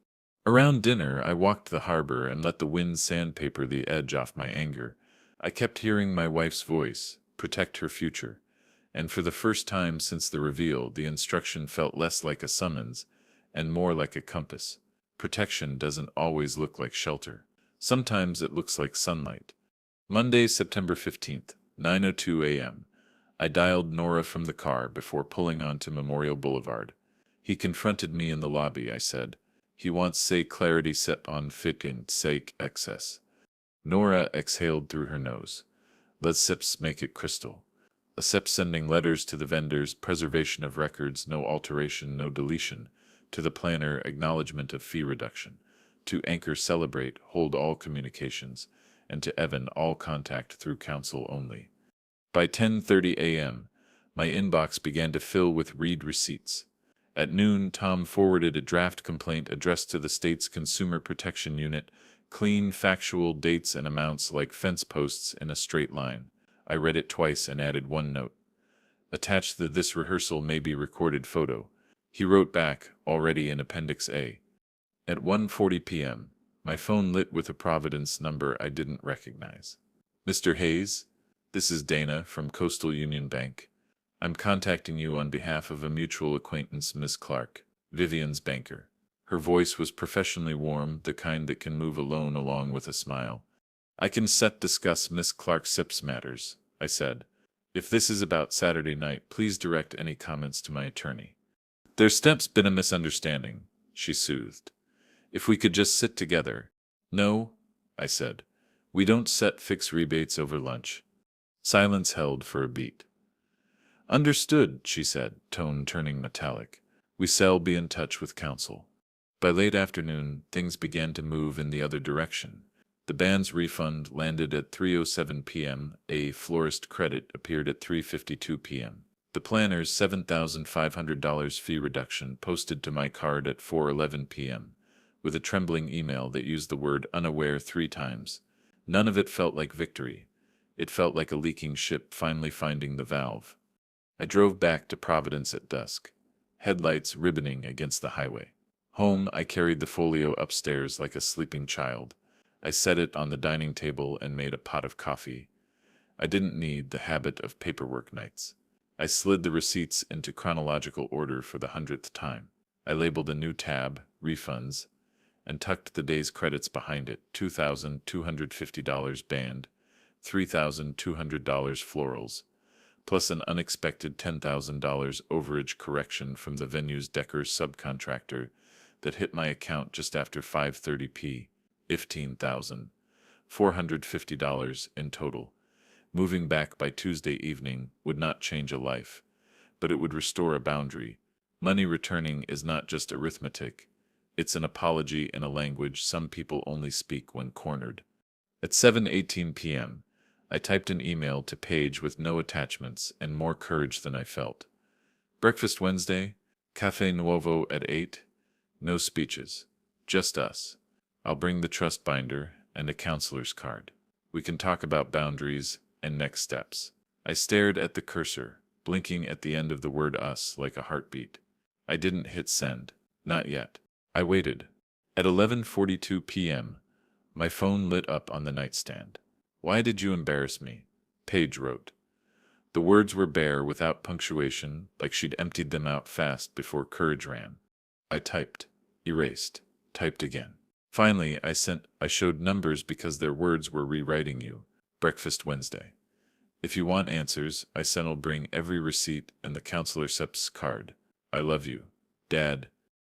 Around dinner, I walked the harbor and let the wind sandpaper the edge off my anger. I kept hearing my wife's voice, protect her future. And for the first time since the reveal, the instruction felt less like a summons and more like a compass. Protection doesn't always look like shelter. Sometimes it looks like sunlight. Monday, September 15th, 9:02 a.m. I dialed Nora from the car before pulling onto Memorial Boulevard. He confronted me in the lobby, I said. He wants say clarity set on fit and sake excess. Nora exhaled through her nose. Let's sips make it crystal. A sip sending letters to the vendors, preservation of records, no alteration, no deletion. To the planner, acknowledgement of fee reduction. To Anchor, celebrate, hold all communications. And to Evan, all contact through counsel only. By 10:30 a.m., my inbox began to fill with read receipts. At noon, Tom forwarded a draft complaint addressed to the state's Consumer Protection Unit, clean, factual dates and amounts like fence posts in a straight line. I read it twice and added one note. Attach the "this rehearsal may be recorded" photo. He wrote back, already in Appendix A. At 1:40 p.m., my phone lit with a Providence number I didn't recognize. Mr. Hayes, this is Dana from Coastal Union Bank. I'm contacting you on behalf of a mutual acquaintance, Miss Clark, Vivian's banker. Her voice was professionally warm, the kind that can move alone along with a smile. I can discuss Miss Clark Sips matters, I said. If this is about Saturday night, please direct any comments to my attorney. There's been a misunderstanding, she soothed. If we could just sit together. No, I said. We don't fix rebates over lunch. Silence held for a beat. Understood, she said, tone turning metallic. We shall be in touch with counsel. By late afternoon, things began to move in the other direction. The band's refund landed at 3:07 p.m., a florist credit appeared at 3:52 p.m. The planner's $7,500 fee reduction posted to my card at 4:11 p.m., with a trembling email that used the word unaware 3 times. None of it felt like victory. It felt like a leaking ship finally finding the valve. I drove back to Providence at dusk, headlights ribboning against the highway. Home, I carried the folio upstairs like a sleeping child. I set it on the dining table and made a pot of coffee. I didn't need the habit of paperwork nights. I slid the receipts into chronological order for the 100th time. I labeled a new tab, refunds, and tucked the day's credits behind it, $2,250 band, $3,200 florals, plus an unexpected $10,000 overage correction from the venue's Decker subcontractor that hit my account just after 5:30 p. $15,450 in total. Moving back by Tuesday evening would not change a life, but it would restore a boundary. Money returning is not just arithmetic. It's an apology in a language some people only speak when cornered. At 7:18 p.m., I typed an email to Paige with no attachments and more courage than I felt. Breakfast Wednesday, Café Nuovo at 8. No speeches. Just us. I'll bring the trust binder and a counselor's card. We can talk about boundaries and next steps. I stared at the cursor, blinking at the end of the word us like a heartbeat. I didn't hit send. Not yet. I waited. At 11:42 p.m., my phone lit up on the nightstand. Why did you embarrass me? Paige wrote. The words were bare, without punctuation, like she'd emptied them out fast before courage ran. I typed, erased, typed again. Finally, I showed numbers because their words were rewriting you. Breakfast Wednesday. If you want answers, I sent will bring every receipt and the counselor SEP's card. I love you. Dad.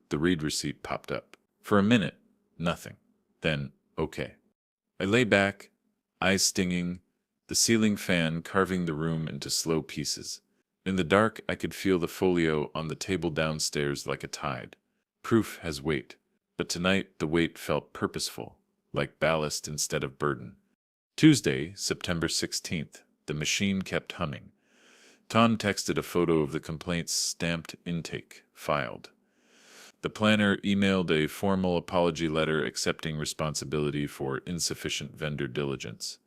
The read receipt popped up. For a minute, nothing. Then, okay. I lay back, eyes stinging, the ceiling fan carving the room into slow pieces. In the dark, I could feel the folio on the table downstairs like a tide. Proof has weight. But tonight, the weight felt purposeful, like ballast instead of burden. Tuesday, September 16th. The machine kept humming. Ton texted a photo of the complaint's stamped intake, filed. The planner emailed a formal apology letter accepting responsibility for insufficient vendor diligence.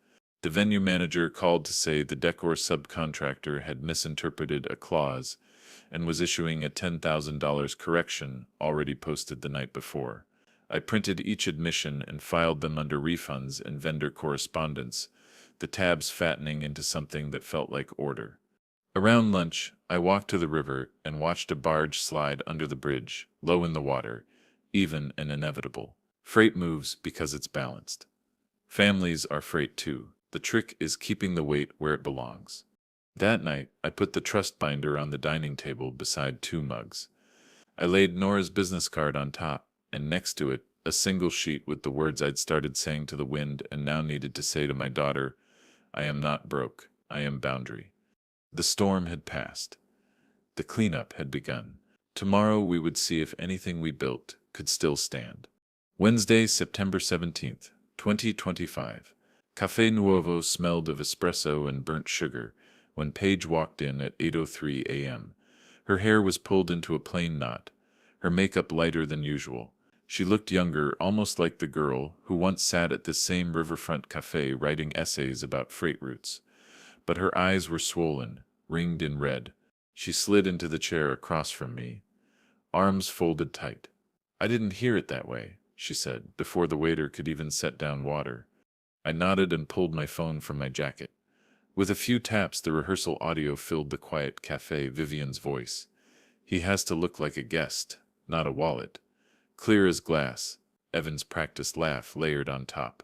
The venue manager called to say the decor subcontractor had misinterpreted a clause and was issuing a $10,000 correction already posted the night before. I printed each admission and filed them under refunds and vendor correspondence, the tabs fattening into something that felt like order. Around lunch, I walked to the river and watched a barge slide under the bridge, low in the water, even and inevitable. Freight moves because it's balanced. Families are freight too. The trick is keeping the weight where it belongs. That night, I put the trust binder on the dining table beside 2 mugs. I laid Nora's business card on top, and next to it, a single sheet with the words I'd started saying to the wind and now needed to say to my daughter, I am not broke, I am boundary. The storm had passed. The cleanup had begun. Tomorrow we would see if anything we built could still stand. Wednesday, September 17th, 2025. Café Nuovo smelled of espresso and burnt sugar when Paige walked in at 8:03 a.m. Her hair was pulled into a plain knot, her makeup lighter than usual. She looked younger, almost like the girl who once sat at this same riverfront cafe writing essays about freight routes. But her eyes were swollen, ringed in red. She slid into the chair across from me, arms folded tight. I didn't hear it that way, she said, before the waiter could even set down water. I nodded and pulled my phone from my jacket. With a few taps, the rehearsal audio filled the quiet cafe. Vivian's voice. He has to look like a guest, not a wallet. Clear as glass. Evan's practiced laugh layered on top.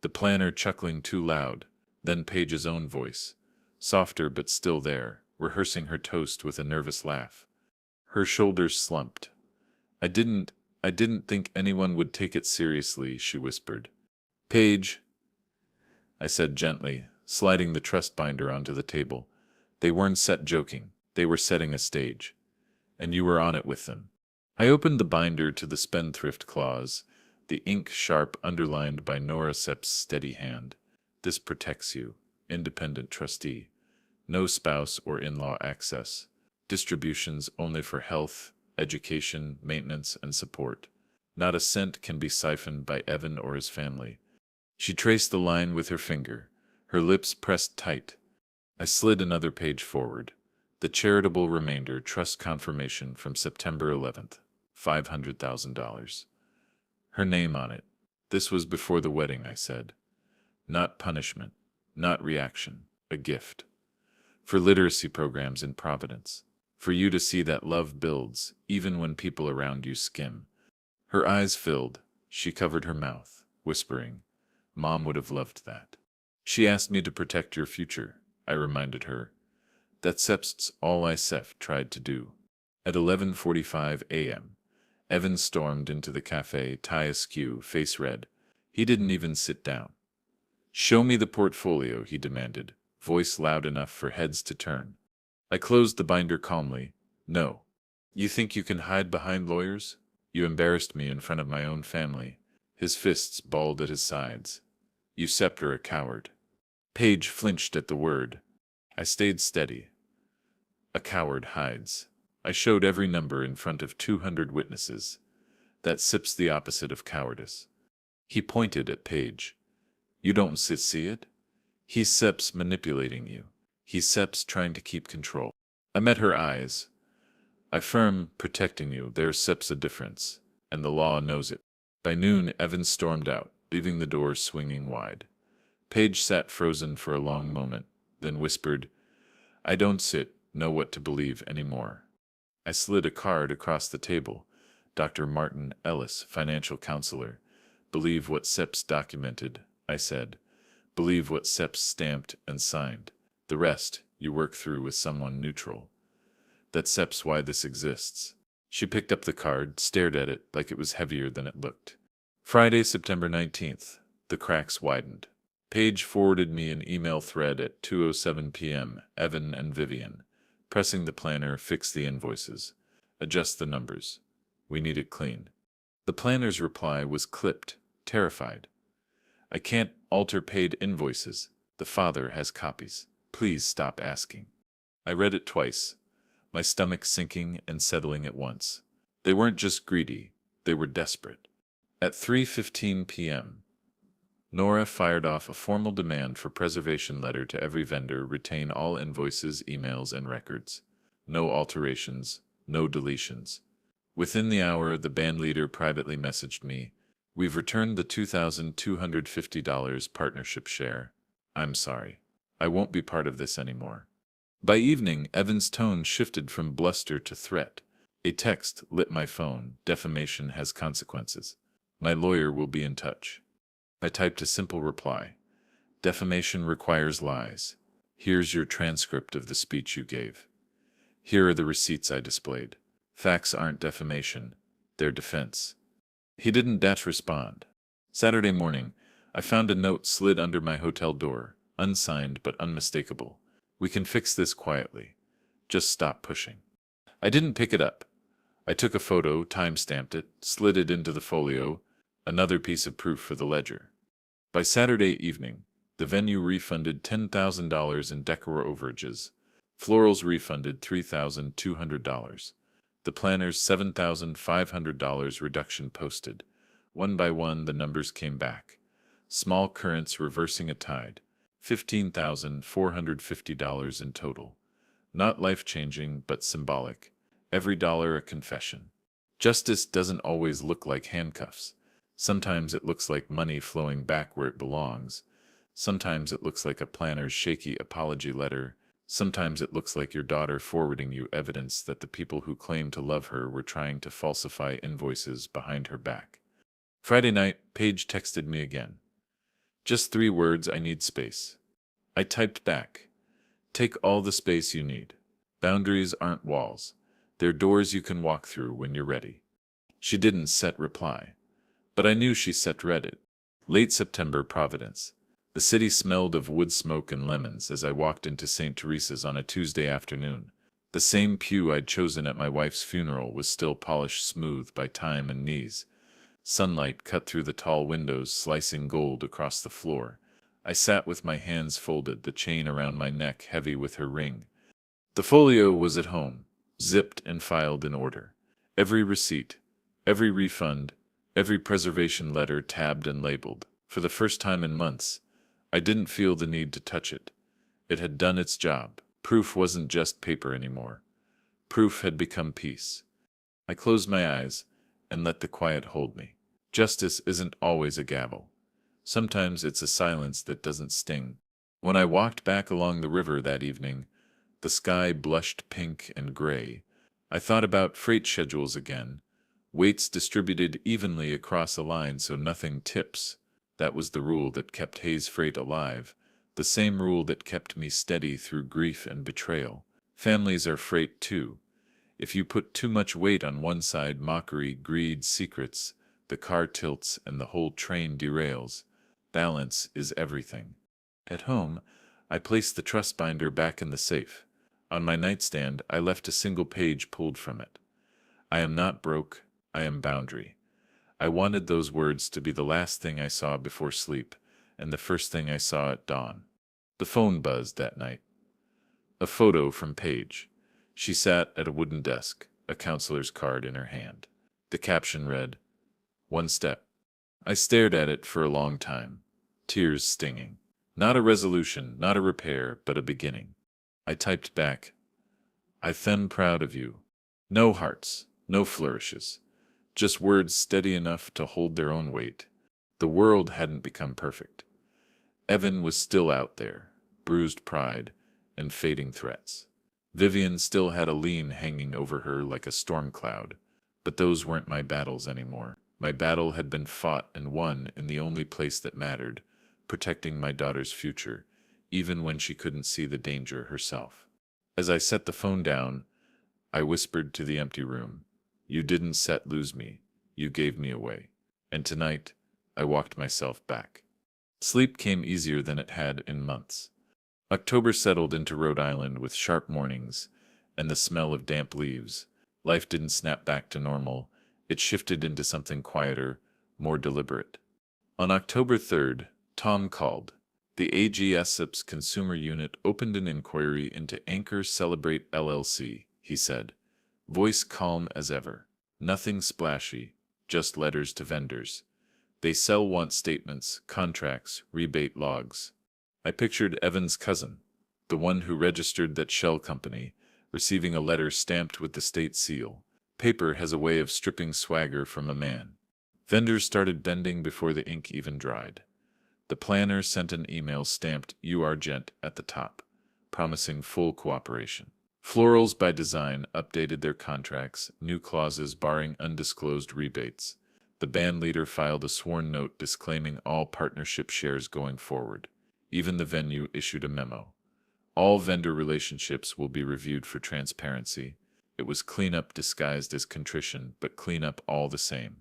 The planner chuckling too loud, then Paige's own voice. Softer but still there, rehearsing her toast with a nervous laugh. Her shoulders slumped. I didn't think anyone would take it seriously, she whispered. Paige, I said gently, sliding the trust binder onto the table. They weren't set joking. They were setting a stage. And you were on it with them. I opened the binder to the spendthrift clause, the ink sharp underlined by Nora Sepp's steady hand. This protects you, independent trustee. No spouse or in-law access. Distributions only for health, education, maintenance, and support. Not a cent can be siphoned by Evan or his family. She traced the line with her finger, her lips pressed tight. I slid another page forward. The charitable remainder trust confirmation from September 11th, $500,000. Her name on it. This was before the wedding, I said. Not punishment, not reaction, a gift. For literacy programs in Providence. For you to see that love builds, even when people around you skim. Her eyes filled. She covered her mouth, whispering, Mom would have loved that. She asked me to protect your future, I reminded her. That's all I tried to do. At 11:45 a.m., Evan stormed into the cafe, tie askew, face red. He didn't even sit down. Show me the portfolio, he demanded, voice loud enough for heads to turn. I closed the binder calmly. No. You think you can hide behind lawyers? You embarrassed me in front of my own family. His fists balled at his sides. You are a coward. Paige flinched at the word. I stayed steady. A coward hides. I showed every number in front of 200 witnesses. That SIP's the opposite of cowardice. He pointed at Paige. You don't see it? He's SIP's manipulating you. He's SIP's trying to keep control. I met her eyes. I firm protecting you. There's SIP's a difference, and the law knows it. By noon, Evans stormed out, leaving the door swinging wide. Paige sat frozen for a long moment, then whispered, I don't know what to believe anymore. I slid a card across the table. Dr. Martin Ellis, financial counselor. Believe what SEP's documented, I said. Believe what SEP's stamped and signed. The rest, you work through with someone neutral. That SEP's why this exists. She picked up the card, stared at it like it was heavier than it looked. Friday, September 19th. The cracks widened. Paige forwarded me an email thread at 2:07 p.m. Evan and Vivian. Pressing the planner, fix the invoices. Adjust the numbers. We need it clean. The planner's reply was clipped, terrified. I can't alter paid invoices. The father has copies. Please stop asking. I read it twice, my stomach sinking and settling at once. They weren't just greedy, they were desperate. At 3:15 p.m., Nora fired off a formal demand for preservation letter to every vendor, retain all invoices, emails, and records. No alterations, no deletions. Within the hour, the band leader privately messaged me, "We've returned the $2,250 partnership share. I'm sorry. I won't be part of this anymore." By evening, Evan's tone shifted from bluster to threat. A text lit my phone. Defamation has consequences. My lawyer will be in touch. I typed a simple reply. Defamation requires lies. Here's your transcript of the speech you gave. Here are the receipts I displayed. Facts aren't defamation. They're defense. He didn't respond. Saturday morning, I found a note slid under my hotel door, unsigned but unmistakable. We can fix this quietly. Just stop pushing. I didn't pick it up. I took a photo, time-stamped it, slid it into the folio, another piece of proof for the ledger. By Saturday evening, the venue refunded $10,000 in decor overages. Florals refunded $3,200. The planner's $7,500 reduction posted. One by one, the numbers came back. Small currents reversing a tide. $15,450 in total. Not life-changing, but symbolic. Every dollar a confession. Justice doesn't always look like handcuffs. Sometimes it looks like money flowing back where it belongs. Sometimes it looks like a planner's shaky apology letter. Sometimes it looks like your daughter forwarding you evidence that the people who claim to love her were trying to falsify invoices behind her back. Friday night, Paige texted me again. Just 3 words, I need space. I typed back. Take all the space you need. Boundaries aren't walls. They're doors you can walk through when you're ready. She didn't set reply. But I knew she read it. Late September, Providence. The city smelled of wood smoke and lemons as I walked into St. Teresa's on a Tuesday afternoon. The same pew I'd chosen at my wife's funeral was still polished smooth by time and knees. Sunlight cut through the tall windows, slicing gold across the floor. I sat with my hands folded, the chain around my neck heavy with her ring. The folio was at home, zipped and filed in order. Every receipt, every refund, every preservation letter tabbed and labeled. For the first time in months, I didn't feel the need to touch it. It had done its job. Proof wasn't just paper anymore. Proof had become peace. I closed my eyes and let the quiet hold me. Justice isn't always a gavel. Sometimes it's a silence that doesn't sting. When I walked back along the river that evening, the sky blushed pink and gray. I thought about freight schedules again. Weights distributed evenly across a line so nothing tips. That was the rule that kept Hayes Freight alive, the same rule that kept me steady through grief and betrayal. Families are freight too. If you put too much weight on one side, mockery, greed, secrets, the car tilts and the whole train derails. Balance is everything. At home, I placed the trust binder back in the safe. On my nightstand, I left a single page pulled from it. I am not broke, I am boundary. I wanted those words to be the last thing I saw before sleep, and the first thing I saw at dawn. The phone buzzed that night. A photo from Paige. She sat at a wooden desk, a counselor's card in her hand. The caption read, "One step." I stared at it for a long time, tears stinging. Not a resolution, not a repair, but a beginning. I typed back, "I'm proud of you." No hearts, no flourishes. Just words steady enough to hold their own weight. The world hadn't become perfect. Evan was still out there, bruised pride and fading threats. Vivian still had a lien hanging over her like a storm cloud. But those weren't my battles anymore. My battle had been fought and won in the only place that mattered, protecting my daughter's future, even when she couldn't see the danger herself. As I set the phone down, I whispered to the empty room, "You didn't lose me, you gave me away." And tonight, I walked myself back. Sleep came easier than it had in months. October settled into Rhode Island with sharp mornings and the smell of damp leaves. Life didn't snap back to normal, it shifted into something quieter, more deliberate. On October 3rd, Tom called. The AGSIP's consumer unit opened an inquiry into Anchor Celebrate LLC, he said. Voice calm as ever. Nothing splashy, just letters to vendors. They sell want statements, contracts, rebate logs. I pictured Evan's cousin, the one who registered that shell company, receiving a letter stamped with the state seal. Paper has a way of stripping swagger from a man. Vendors started bending before the ink even dried. The planner sent an email stamped "You are gent" at the top, promising full cooperation. Florals by Design updated their contracts, new clauses barring undisclosed rebates. The band leader filed a sworn note disclaiming all partnership shares going forward. Even the venue issued a memo. All vendor relationships will be reviewed for transparency. It was cleanup disguised as contrition, but cleanup all the same.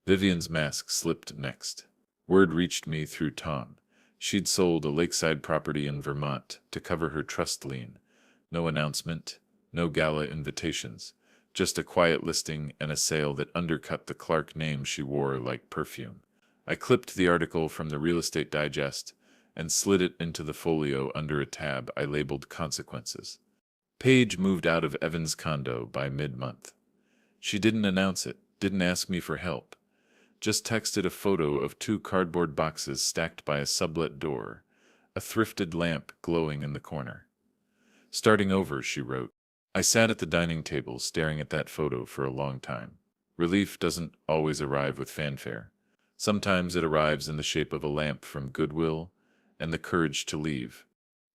Vivian's mask slipped next. Word reached me through Tom. She'd sold a lakeside property in Vermont to cover her trust lien. No announcement, no gala invitations, just a quiet listing and a sale that undercut the Clark name she wore like perfume. I clipped the article from the Real Estate Digest and slid it into the folio under a tab I labeled Consequences. Paige moved out of Evan's condo by mid-month. She didn't announce it, didn't ask me for help. Just texted a photo of 2 cardboard boxes stacked by a sublet door, a thrifted lamp glowing in the corner. Starting over, she wrote. I sat at the dining table staring at that photo for a long time. Relief doesn't always arrive with fanfare. Sometimes it arrives in the shape of a lamp from Goodwill and the courage to leave.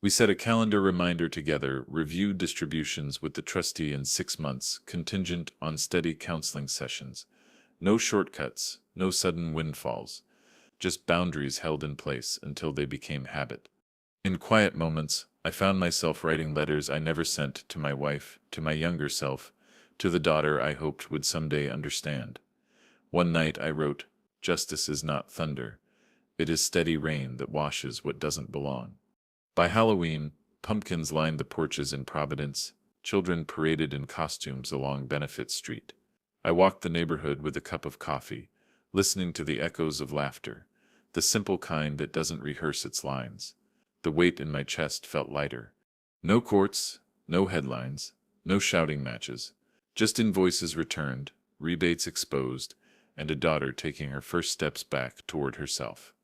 We set a calendar reminder together, reviewed distributions with the trustee in 6 months, contingent on steady counseling sessions. No shortcuts, no sudden windfalls, just boundaries held in place until they became habit. In quiet moments, I found myself writing letters I never sent to my wife, to my younger self, to the daughter I hoped would someday understand. One night I wrote, "Justice is not thunder. It is steady rain that washes what doesn't belong." By Halloween, pumpkins lined the porches in Providence, children paraded in costumes along Benefit Street. I walked the neighborhood with a cup of coffee, listening to the echoes of laughter, the simple kind that doesn't rehearse its lines. The weight in my chest felt lighter. No courts, no headlines, no shouting matches, just invoices returned, rebates exposed, and a daughter taking her first steps back toward herself.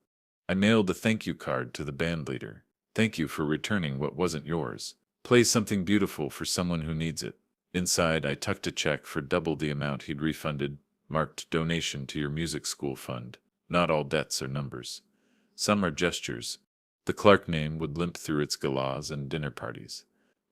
I mailed a thank you card to the band leader. Thank you for returning what wasn't yours. Play something beautiful for someone who needs it. Inside, I tucked a check for double the amount he'd refunded, marked "Donation to your music school fund." Not all debts are numbers. Some are gestures. The Clark name would limp through its galas and dinner parties.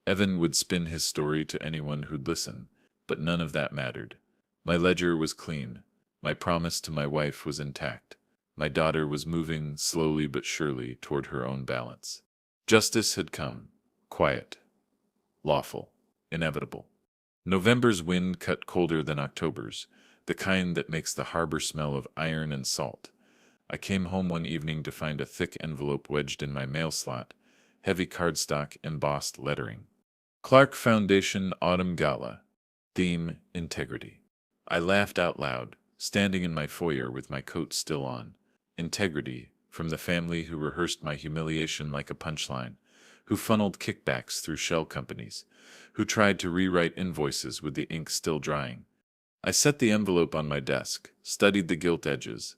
Evan would spin his story to anyone who'd listen, but none of that mattered. My ledger was clean. My promise to my wife was intact. My daughter was moving, slowly but surely, toward her own balance. Justice had come. Quiet. Lawful. Inevitable. November's wind cut colder than October's, the kind that makes the harbor smell of iron and salt. I came home one evening to find a thick envelope wedged in my mail slot, heavy cardstock, embossed lettering. Clark Foundation Autumn Gala. Theme: Integrity. I laughed out loud, standing in my foyer with my coat still on. Integrity, from the family who rehearsed my humiliation like a punchline, who funneled kickbacks through shell companies, who tried to rewrite invoices with the ink still drying. I set the envelope on my desk, studied the gilt edges,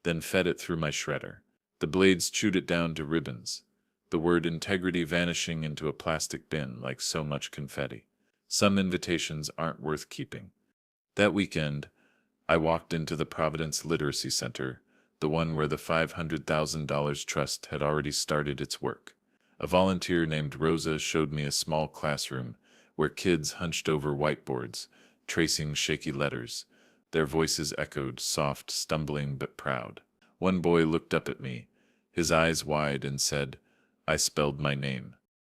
then fed it through my shredder. The blades chewed it down to ribbons, the word integrity vanishing into a plastic bin like so much confetti. Some invitations aren't worth keeping. That weekend, I walked into the Providence Literacy Center, the one where the $500,000 trust had already started its work. A volunteer named Rosa showed me a small classroom where kids hunched over whiteboards, tracing shaky letters, Their voices echoed, soft, stumbling but proud. One boy looked up at me, his eyes wide, and said, "I spelled my name."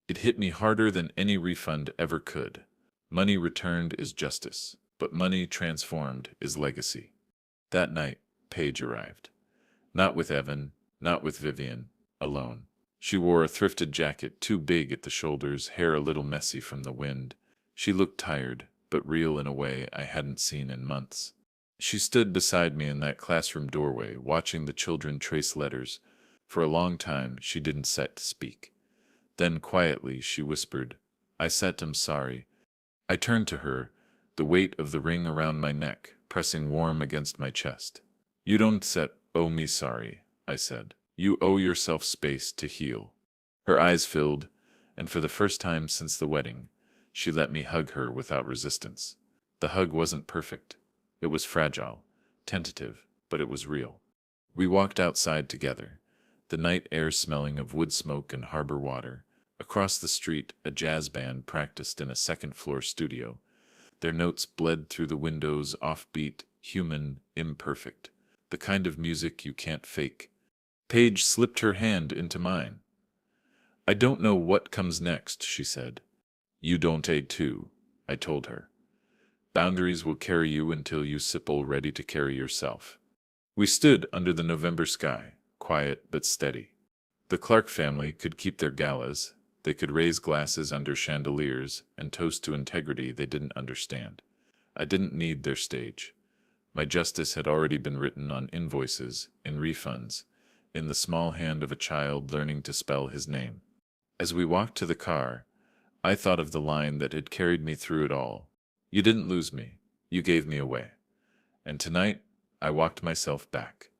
It hit me harder than any refund ever could. Money returned is justice, but money transformed is legacy. That night, Paige arrived. Not with Evan, not with Vivian, alone. She wore a thrifted jacket too big at the shoulders, hair a little messy from the wind. She looked tired, but real in a way I hadn't seen in months. She stood beside me in that classroom doorway, watching the children trace letters. For a long time, she didn't set to speak. Then quietly, she whispered, "I said I'm sorry." I turned to her, the weight of the ring around my neck, pressing warm against my chest. "You don't owe me sorry," I said. "You owe yourself space to heal." Her eyes filled, and for the first time since the wedding, she let me hug her without resistance. The hug wasn't perfect. It was fragile, tentative, but it was real. We walked outside together, the night air smelling of wood smoke and harbor water. Across the street, a jazz band practiced in a second-floor studio. Their notes bled through the windows, offbeat, human, imperfect. The kind of music you can't fake. Paige slipped her hand into mine. "I don't know what comes next," she said. "You don't too," I told her. "Boundaries will carry you until you sipple ready to carry yourself." We stood under the November sky, quiet but steady. The Clark family could keep their galas. They could raise glasses under chandeliers and toast to integrity they didn't understand. I didn't need their stage. My justice had already been written on invoices, in refunds, in the small hand of a child learning to spell his name. As we walked to the car, I thought of the line that had carried me through it all. "You didn't lose me, you gave me away." And tonight, I walked myself back.